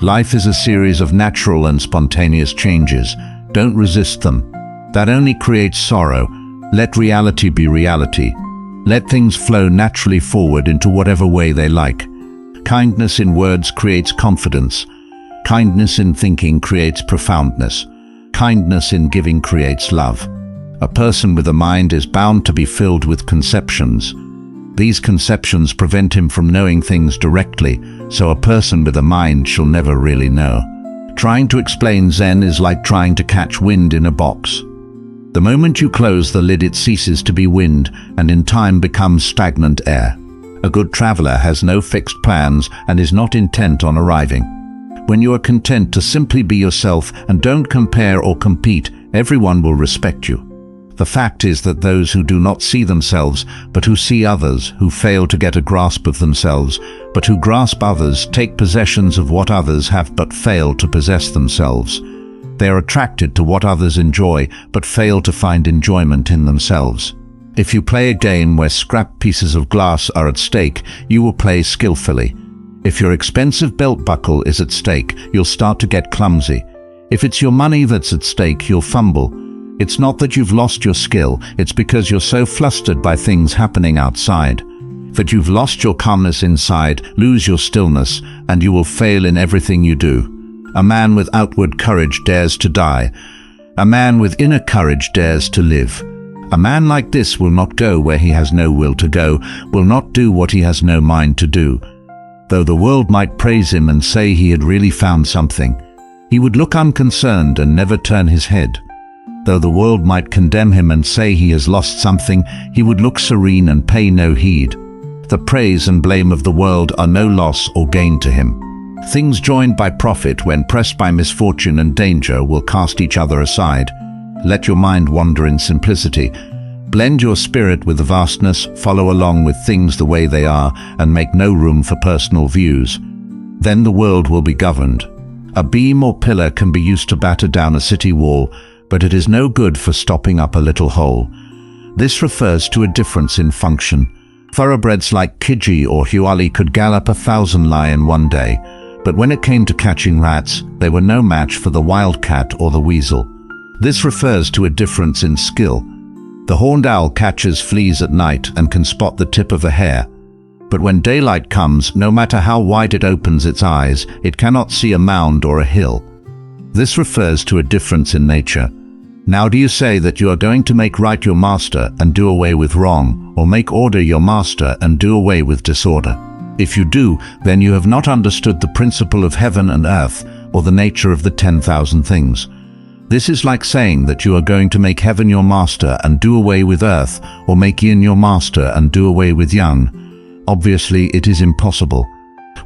Life is a series of natural and spontaneous changes. Don't resist them. That only creates sorrow. Let reality be reality. Let things flow naturally forward into whatever way they like. Kindness in words creates confidence. Kindness in thinking creates profoundness. Kindness in giving creates love. A person with a mind is bound to be filled with conceptions. These conceptions prevent him from knowing things directly, so a person with a mind shall never really know. Trying to explain Zen is like trying to catch wind in a box. The moment you close the lid, it ceases to be wind and in time becomes stagnant air. A good traveler has no fixed plans and is not intent on arriving. When you are content to simply be yourself and don't compare or compete, everyone will respect you. The fact is that those who do not see themselves, but who see others, who fail to get a grasp of themselves, but who grasp others, take possessions of what others have but fail to possess themselves. They are attracted to what others enjoy, but fail to find enjoyment in themselves. If you play a game where scrap pieces of glass are at stake, you will play skillfully. If your expensive belt buckle is at stake, you'll start to get clumsy. If it's your money that's at stake, you'll fumble. It's not that you've lost your skill, it's because you're so flustered by things happening outside that you've lost your calmness inside, lose your stillness, and you will fail in everything you do. A man with outward courage dares to die. A man with inner courage dares to live. A man like this will not go where he has no will to go, will not do what he has no mind to do. Though the world might praise him and say he had really found something, he would look unconcerned and never turn his head. Though the world might condemn him and say he has lost something, he would look serene and pay no heed. The praise and blame of the world are no loss or gain to him. Things joined by profit when pressed by misfortune and danger will cast each other aside. Let your mind wander in simplicity. Blend your spirit with the vastness, follow along with things the way they are, and make no room for personal views. Then the world will be governed. A beam or pillar can be used to batter down a city wall, but it is no good for stopping up a little hole. This refers to a difference in function. Thoroughbreds like Kiji or Huali could gallop 1,000 lion one day, but when it came to catching rats, they were no match for the wildcat or the weasel. This refers to a difference in skill. The horned owl catches fleas at night and can spot the tip of a hair. But when daylight comes, no matter how wide it opens its eyes, it cannot see a mound or a hill. This refers to a difference in nature. Now do you say that you are going to make right your master and do away with wrong, or make order your master and do away with disorder? If you do, then you have not understood the principle of heaven and earth, or the nature of the 10,000 things. This is like saying that you are going to make heaven your master and do away with earth, or make yin your master and do away with yang. Obviously, it is impossible.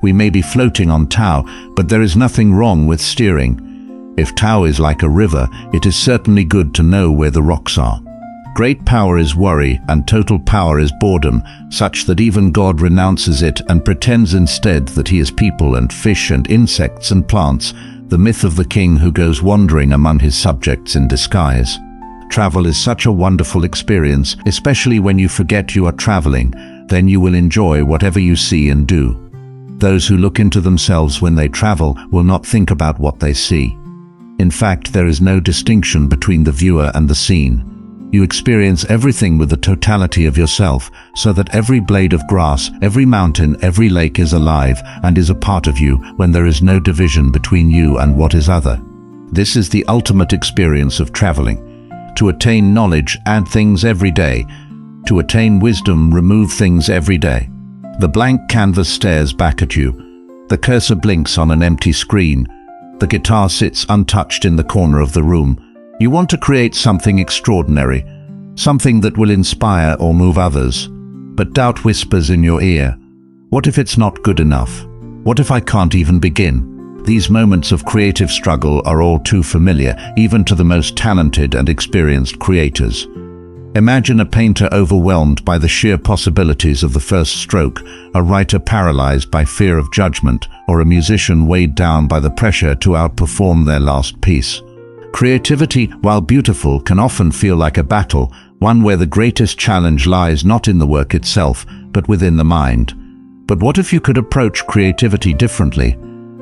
We may be floating on Tao, but there is nothing wrong with steering. If Tao is like a river, it is certainly good to know where the rocks are. Great power is worry, and total power is boredom, such that even God renounces it and pretends instead that he is people and fish and insects and plants, the myth of the king who goes wandering among his subjects in disguise. Travel is such a wonderful experience, especially when you forget you are traveling, then you will enjoy whatever you see and do. Those who look into themselves when they travel will not think about what they see. In fact, there is no distinction between the viewer and the scene. You experience everything with the totality of yourself, so that every blade of grass, every mountain, every lake is alive and is a part of you when there is no division between you and what is other. This is the ultimate experience of traveling. To attain knowledge, add things every day. To attain wisdom, remove things every day. The blank canvas stares back at you. The cursor blinks on an empty screen. The guitar sits untouched in the corner of the room. You want to create something extraordinary, something that will inspire or move others. But doubt whispers in your ear. What if it's not good enough? What if I can't even begin? These moments of creative struggle are all too familiar, even to the most talented and experienced creators. Imagine a painter overwhelmed by the sheer possibilities of the first stroke, a writer paralyzed by fear of judgment, or a musician weighed down by the pressure to outperform their last piece. Creativity, while beautiful, can often feel like a battle, one where the greatest challenge lies not in the work itself, but within the mind. But what if you could approach creativity differently?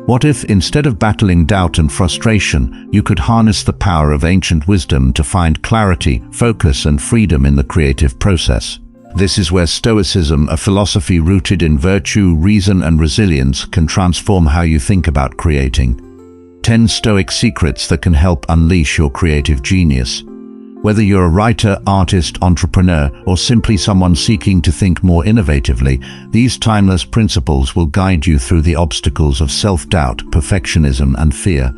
What if, instead of battling doubt and frustration, you could harness the power of ancient wisdom to find clarity, focus, and freedom in the creative process? This is where Stoicism, a philosophy rooted in virtue, reason, and resilience, can transform how you think about creating. 10 Stoic secrets that can help unleash your creative genius. Whether you're a writer, artist, entrepreneur, or simply someone seeking to think more innovatively, these timeless principles will guide you through the obstacles of self-doubt, perfectionism, and fear.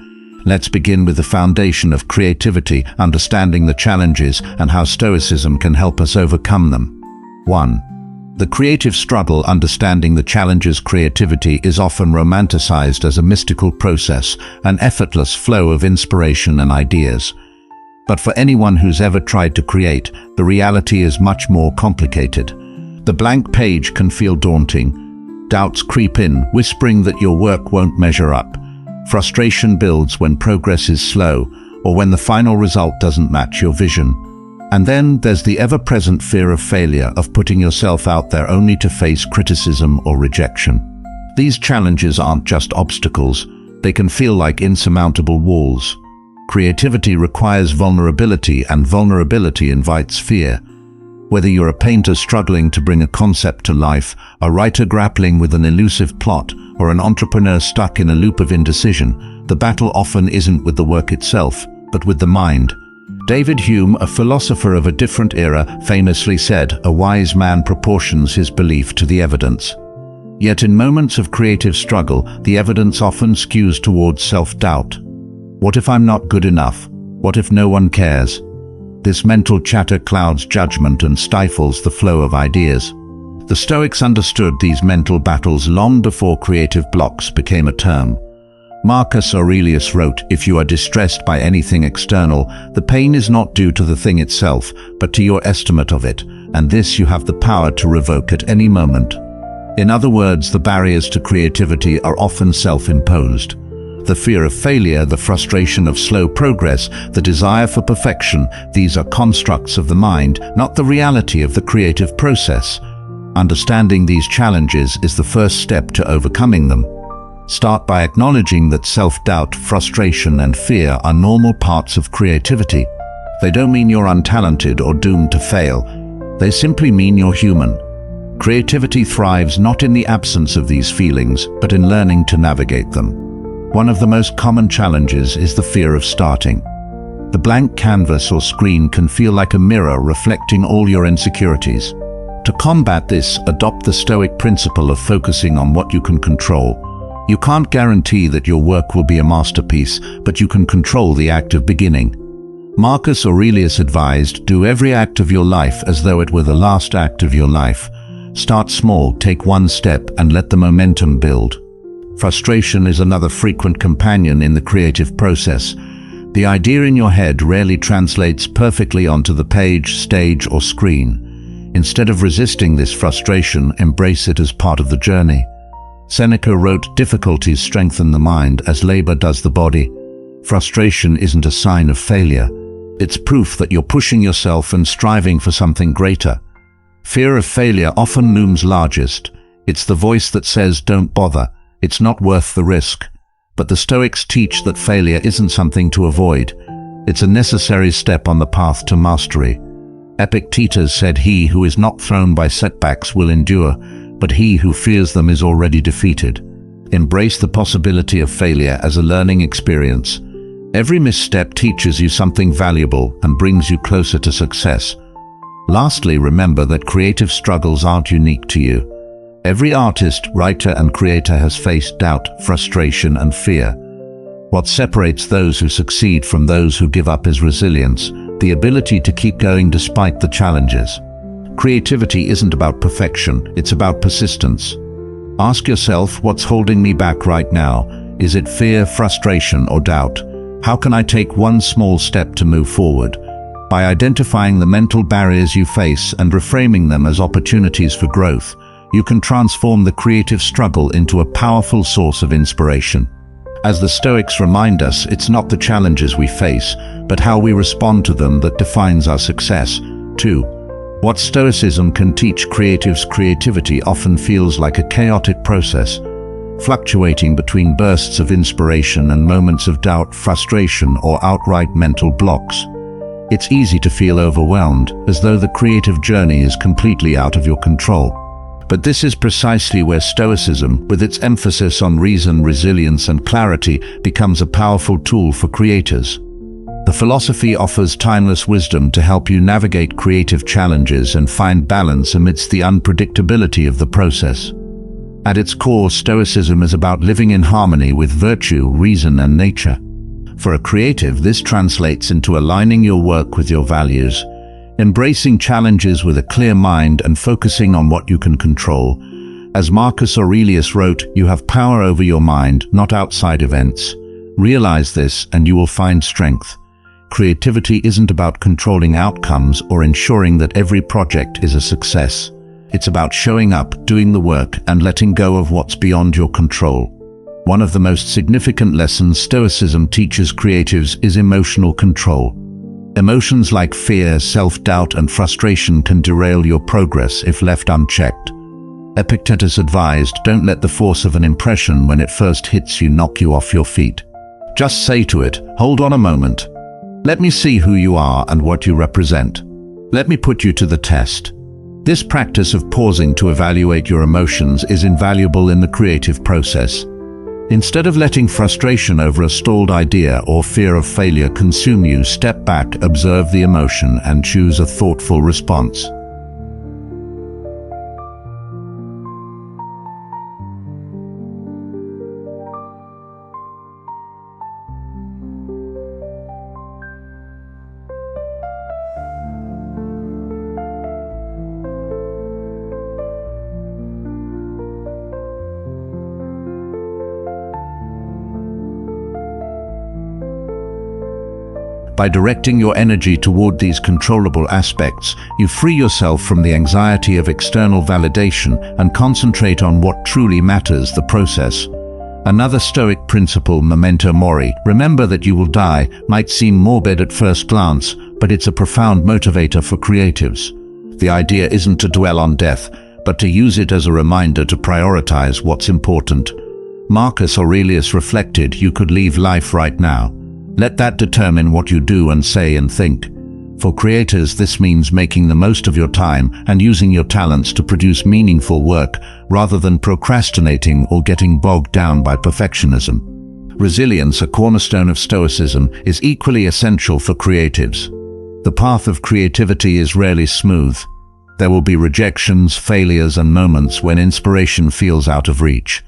Let's begin with the foundation of creativity, understanding the challenges and how Stoicism can help us overcome them. 1. The creative struggle, understanding the challenges creativity, is often romanticized as a mystical process, an effortless flow of inspiration and ideas. But for anyone who's ever tried to create, the reality is much more complicated. The blank page can feel daunting. Doubts creep in, whispering that your work won't measure up. Frustration builds when progress is slow, or when the final result doesn't match your vision. And then there's the ever-present fear of failure, of putting yourself out there only to face criticism or rejection. These challenges aren't just obstacles, they can feel like insurmountable walls. Creativity requires vulnerability, and vulnerability invites fear. Whether you're a painter struggling to bring a concept to life, a writer grappling with an elusive plot, or an entrepreneur stuck in a loop of indecision, the battle often isn't with the work itself, but with the mind. David Hume, a philosopher of a different era, famously said, "A wise man proportions his belief to the evidence." Yet in moments of creative struggle, the evidence often skews towards self-doubt. What if I'm not good enough? What if no one cares? This mental chatter clouds judgment and stifles the flow of ideas. The Stoics understood these mental battles long before creative blocks became a term. Marcus Aurelius wrote, "If you are distressed by anything external, the pain is not due to the thing itself, but to your estimate of it, and this you have the power to revoke at any moment." In other words, the barriers to creativity are often self-imposed. The fear of failure, the frustration of slow progress, the desire for perfection, these are constructs of the mind, not the reality of the creative process. Understanding these challenges is the first step to overcoming them. Start by acknowledging that self-doubt, frustration, and fear are normal parts of creativity. They don't mean you're untalented or doomed to fail. They simply mean you're human. Creativity thrives not in the absence of these feelings, but in learning to navigate them. One of the most common challenges is the fear of starting. The blank canvas or screen can feel like a mirror reflecting all your insecurities. To combat this, adopt the Stoic principle of focusing on what you can control. You can't guarantee that your work will be a masterpiece, but you can control the act of beginning. Marcus Aurelius advised, "Do every act of your life as though it were the last act of your life. Start small, take one step, and let the momentum build." Frustration is another frequent companion in the creative process. The idea in your head rarely translates perfectly onto the page, stage, or screen. Instead of resisting this frustration, embrace it as part of the journey. Seneca wrote, "Difficulties strengthen the mind as labor does the body." Frustration isn't a sign of failure. It's proof that you're pushing yourself and striving for something greater. Fear of failure often looms largest. It's the voice that says, "Don't bother. It's not worth the risk." But the Stoics teach that failure isn't something to avoid. It's a necessary step on the path to mastery. Epictetus said, "He who is not thrown by setbacks will endure, but he who fears them is already defeated." Embrace the possibility of failure as a learning experience. Every misstep teaches you something valuable and brings you closer to success. Lastly, remember that creative struggles aren't unique to you. Every artist, writer, and creator has faced doubt, frustration, and fear. What separates those who succeed from those who give up is resilience, the ability to keep going despite the challenges. Creativity isn't about perfection, it's about persistence. Ask yourself, what's holding me back right now? Is it fear, frustration, or doubt? How can I take one small step to move forward? By identifying the mental barriers you face and reframing them as opportunities for growth, you can transform the creative struggle into a powerful source of inspiration. As the Stoics remind us, it's not the challenges we face, but how we respond to them that defines our success. 2. What Stoicism can teach creatives. Creativity often feels like a chaotic process, fluctuating between bursts of inspiration and moments of doubt, frustration, or outright mental blocks. It's easy to feel overwhelmed, as though the creative journey is completely out of your control. But this is precisely where Stoicism, with its emphasis on reason, resilience, and clarity, becomes a powerful tool for creators. The philosophy offers timeless wisdom to help you navigate creative challenges and find balance amidst the unpredictability of the process. At its core, Stoicism is about living in harmony with virtue, reason, and nature. For a creative, this translates into aligning your work with your values. embracing challenges with a clear mind and focusing on what you can control. As Marcus Aurelius wrote, you have power over your mind, not outside events. Realize this and you will find strength. Creativity isn't about controlling outcomes or ensuring that every project is a success. It's about showing up, doing the work, and letting go of what's beyond your control. One of the most significant lessons Stoicism teaches creatives is emotional control. Emotions like fear, self-doubt, and frustration can derail your progress if left unchecked. Epictetus advised, don't let the force of an impression when it first hits you knock you off your feet. Just say to it, hold on a moment. Let me see who you are and what you represent. Let me put you to the test. This practice of pausing to evaluate your emotions is invaluable in the creative process. Instead of letting frustration over a stalled idea or fear of failure consume you, step back, observe the emotion, and choose a thoughtful response. By directing your energy toward these controllable aspects, you free yourself from the anxiety of external validation and concentrate on what truly matters, the process. Another Stoic principle, memento mori, remember that you will die, might seem morbid at first glance, but it's a profound motivator for creatives. The idea isn't to dwell on death, but to use it as a reminder to prioritize what's important. Marcus Aurelius reflected, you could leave life right now. Let that determine what you do and say and think. For creators, this means making the most of your time and using your talents to produce meaningful work rather than procrastinating or getting bogged down by perfectionism. Resilience, a cornerstone of Stoicism, is equally essential for creatives. The path of creativity is rarely smooth. There will be rejections, failures, and moments when inspiration feels out of reach.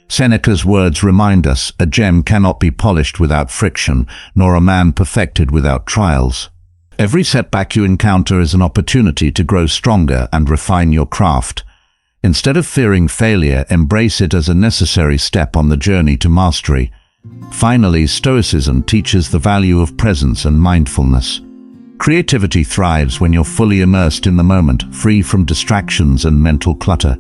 Seneca's words remind us, a gem cannot be polished without friction, nor a man perfected without trials. Every setback you encounter is an opportunity to grow stronger and refine your craft. Instead of fearing failure, embrace it as a necessary step on the journey to mastery. Finally, Stoicism teaches the value of presence and mindfulness. Creativity thrives when you're fully immersed in the moment, free from distractions and mental clutter.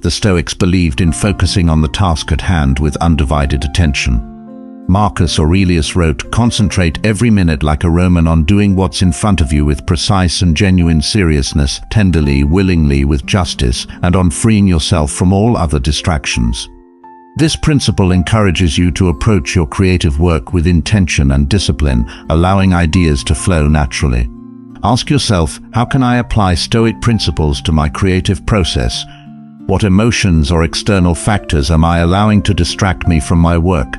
The Stoics believed in focusing on the task at hand with undivided attention. Marcus Aurelius wrote, concentrate every minute like a Roman on doing what's in front of you with precise and genuine seriousness, tenderly, willingly, with justice, and on freeing yourself from all other distractions. This principle encourages you to approach your creative work with intention and discipline, allowing ideas to flow naturally. Ask yourself, how can I apply Stoic principles to my creative process? What emotions or external factors am I allowing to distract me from my work?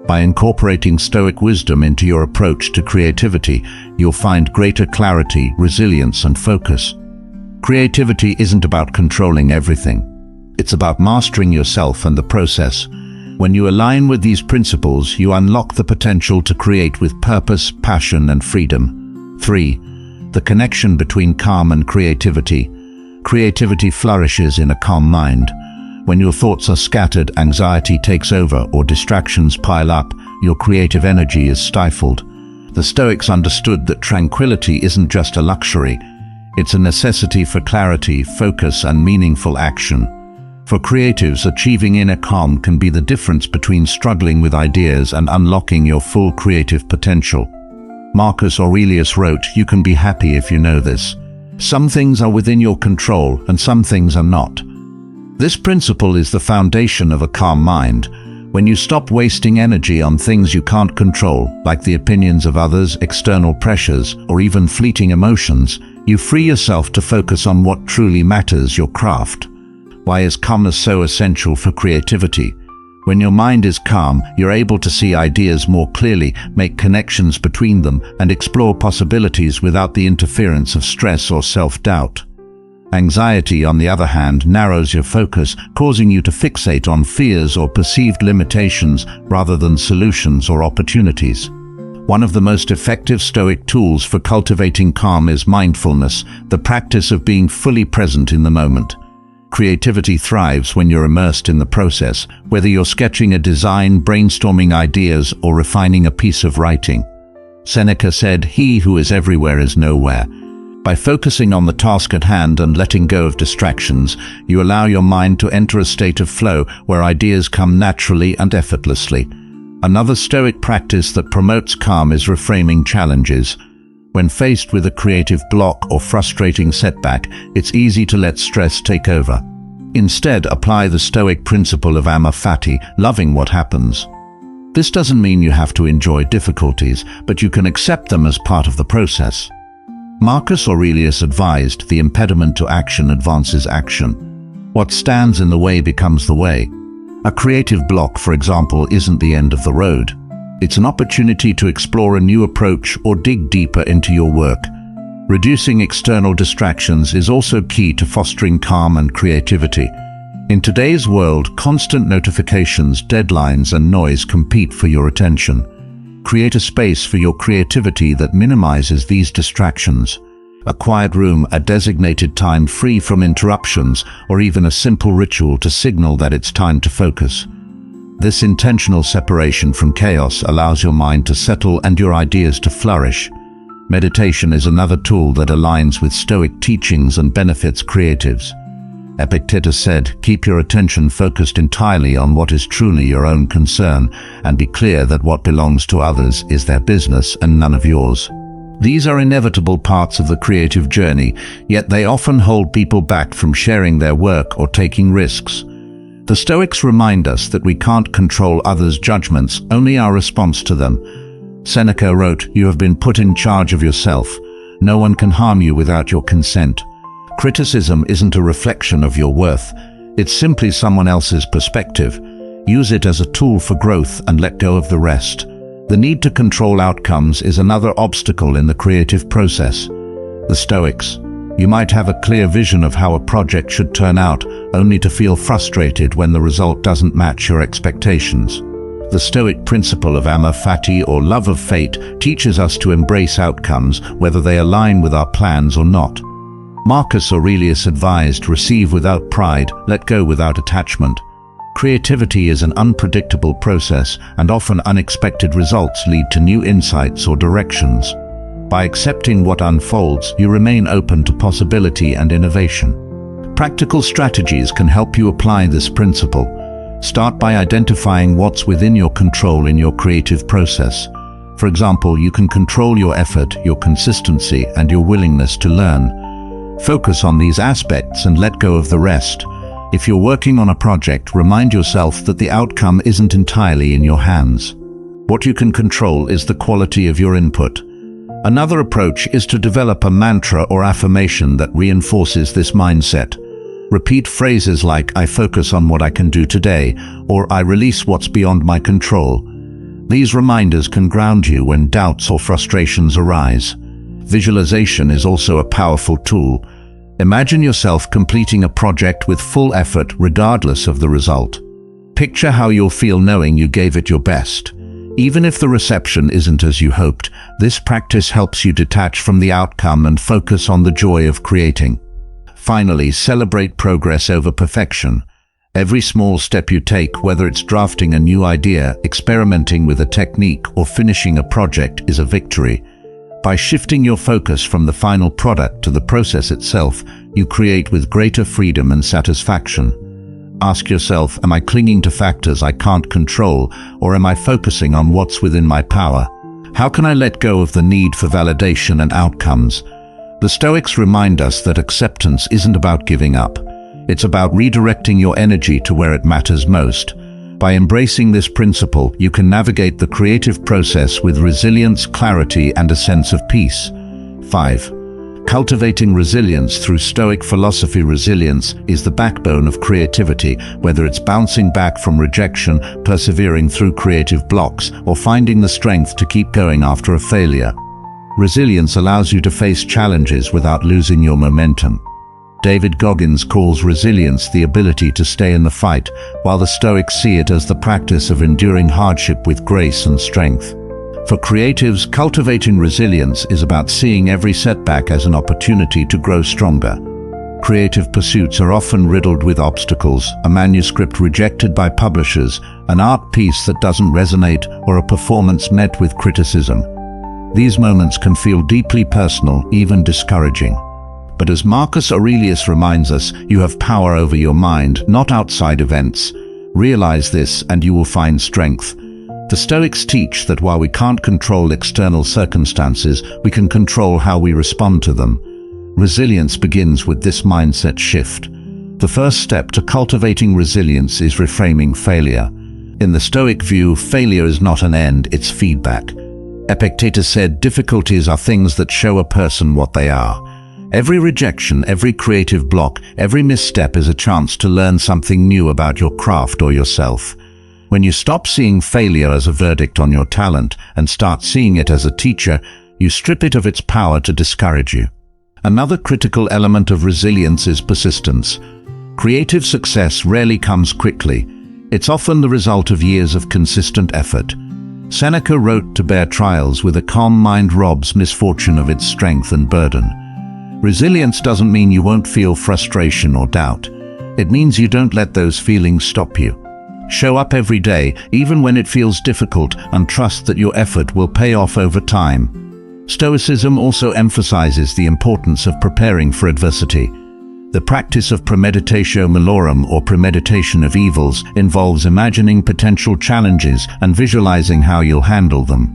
By incorporating Stoic wisdom into your approach to creativity, you'll find greater clarity, resilience, and focus. Creativity isn't about controlling everything. It's about mastering yourself and the process. When you align with these principles, you unlock the potential to create with purpose, passion, and freedom. 3. The connection between calm and creativity. Creativity flourishes in a calm mind. When your thoughts are scattered, anxiety takes over, or distractions pile up, your creative energy is stifled. The Stoics understood that tranquility isn't just a luxury. It's a necessity for clarity, focus, and meaningful action. For creatives, achieving inner calm can be the difference between struggling with ideas and unlocking your full creative potential. Marcus Aurelius wrote, you can be happy if you know this. Some things are within your control and some things are not. This principle is the foundation of a calm mind. When you stop wasting energy on things you can't control, like the opinions of others, external pressures, or even fleeting emotions, you free yourself to focus on what truly matters, your craft. Why is calmness so essential for creativity? When your mind is calm, you're able to see ideas more clearly, make connections between them, and explore possibilities without the interference of stress or self-doubt. Anxiety, on the other hand, narrows your focus, causing you to fixate on fears or perceived limitations rather than solutions or opportunities. One of the most effective Stoic tools for cultivating calm is mindfulness, the practice of being fully present in the moment. Creativity thrives when you're immersed in the process, whether you're sketching a design, brainstorming ideas, or refining a piece of writing. Seneca said, "He who is everywhere is nowhere." By focusing on the task at hand and letting go of distractions, you allow your mind to enter a state of flow where ideas come naturally and effortlessly. Another Stoic practice that promotes calm is reframing challenges. When faced with a creative block or frustrating setback, it's easy to let stress take over. Instead, apply the Stoic principle of amor fati, loving what happens. This doesn't mean you have to enjoy difficulties, but you can accept them as part of the process. Marcus Aurelius advised, "The impediment to action advances action. What stands in the way becomes the way." A creative block, for example, isn't the end of the road. It's an opportunity to explore a new approach or dig deeper into your work. Reducing external distractions is also key to fostering calm and creativity. In today's world, constant notifications, deadlines, and noise compete for your attention. Create a space for your creativity that minimizes these distractions. A quiet room, a designated time free from interruptions, or even a simple ritual to signal that it's time to focus. This intentional separation from chaos allows your mind to settle and your ideas to flourish. Meditation is another tool that aligns with Stoic teachings and benefits creatives. Epictetus said, "Keep your attention focused entirely on what is truly your own concern, and be clear that what belongs to others is their business and none of yours." These are inevitable parts of the creative journey, yet they often hold people back from sharing their work or taking risks. The Stoics remind us that we can't control others' judgments, only our response to them. Seneca wrote, "You have been put in charge of yourself. No one can harm you without your consent." Criticism isn't a reflection of your worth. It's simply someone else's perspective. Use it as a tool for growth and let go of the rest. The need to control outcomes is another obstacle in the creative process. The Stoics. You might have a clear vision of how a project should turn out, only to feel frustrated when the result doesn't match your expectations. The Stoic principle of amor fati, or love of fate, teaches us to embrace outcomes, whether they align with our plans or not. Marcus Aurelius advised, "Receive without pride, let go without attachment." Creativity is an unpredictable process, and often unexpected results lead to new insights or directions. By accepting what unfolds, you remain open to possibility and innovation. Practical strategies can help you apply this principle. Start by identifying what's within your control in your creative process. For example, you can control your effort, your consistency, and your willingness to learn. Focus on these aspects and let go of the rest. If you're working on a project, remind yourself that the outcome isn't entirely in your hands. What you can control is the quality of your input. Another approach is to develop a mantra or affirmation that reinforces this mindset. Repeat phrases like, "I focus on what I can do today," or "I release what's beyond my control." These reminders can ground you when doubts or frustrations arise. Visualization is also a powerful tool. Imagine yourself completing a project with full effort regardless of the result. Picture how you'll feel knowing you gave it your best. Even if the reception isn't as you hoped, this practice helps you detach from the outcome and focus on the joy of creating. Finally, celebrate progress over perfection. Every small step you take, whether it's drafting a new idea, experimenting with a technique, or finishing a project, is a victory. By shifting your focus from the final product to the process itself, you create with greater freedom and satisfaction. Ask yourself, am I clinging to factors I can't control, or am I focusing on what's within my power? How can I let go of the need for validation and outcomes? The Stoics remind us that acceptance isn't about giving up. It's about redirecting your energy to where it matters most. By embracing this principle, you can navigate the creative process with resilience, clarity, and a sense of peace. 5. Cultivating resilience through Stoic philosophy. Resilience is the backbone of creativity, whether it's bouncing back from rejection, persevering through creative blocks, or finding the strength to keep going after a failure. Resilience allows you to face challenges without losing your momentum. David Goggins calls resilience the ability to stay in the fight, while the Stoics see it as the practice of enduring hardship with grace and strength. For creatives, cultivating resilience is about seeing every setback as an opportunity to grow stronger. Creative pursuits are often riddled with obstacles: a manuscript rejected by publishers, an art piece that doesn't resonate, or a performance met with criticism. These moments can feel deeply personal, even discouraging. But as Marcus Aurelius reminds us, you have power over your mind, not outside events. Realize this and you will find strength. The Stoics teach that while we can't control external circumstances, we can control how we respond to them. Resilience begins with this mindset shift. The first step to cultivating resilience is reframing failure. In the Stoic view, failure is not an end, it's feedback. Epictetus said, "Difficulties are things that show a person what they are." Every rejection, every creative block, every misstep is a chance to learn something new about your craft or yourself. When you stop seeing failure as a verdict on your talent and start seeing it as a teacher, you strip it of its power to discourage you. Another critical element of resilience is persistence. Creative success rarely comes quickly. It's often the result of years of consistent effort. Seneca wrote, "To bear trials with a calm mind robs misfortune of its strength and burden." Resilience doesn't mean you won't feel frustration or doubt. It means you don't let those feelings stop you. Show up every day, even when it feels difficult, and trust that your effort will pay off over time. Stoicism also emphasizes the importance of preparing for adversity. The practice of premeditatio malorum, or premeditation of evils, involves imagining potential challenges and visualizing how you'll handle them.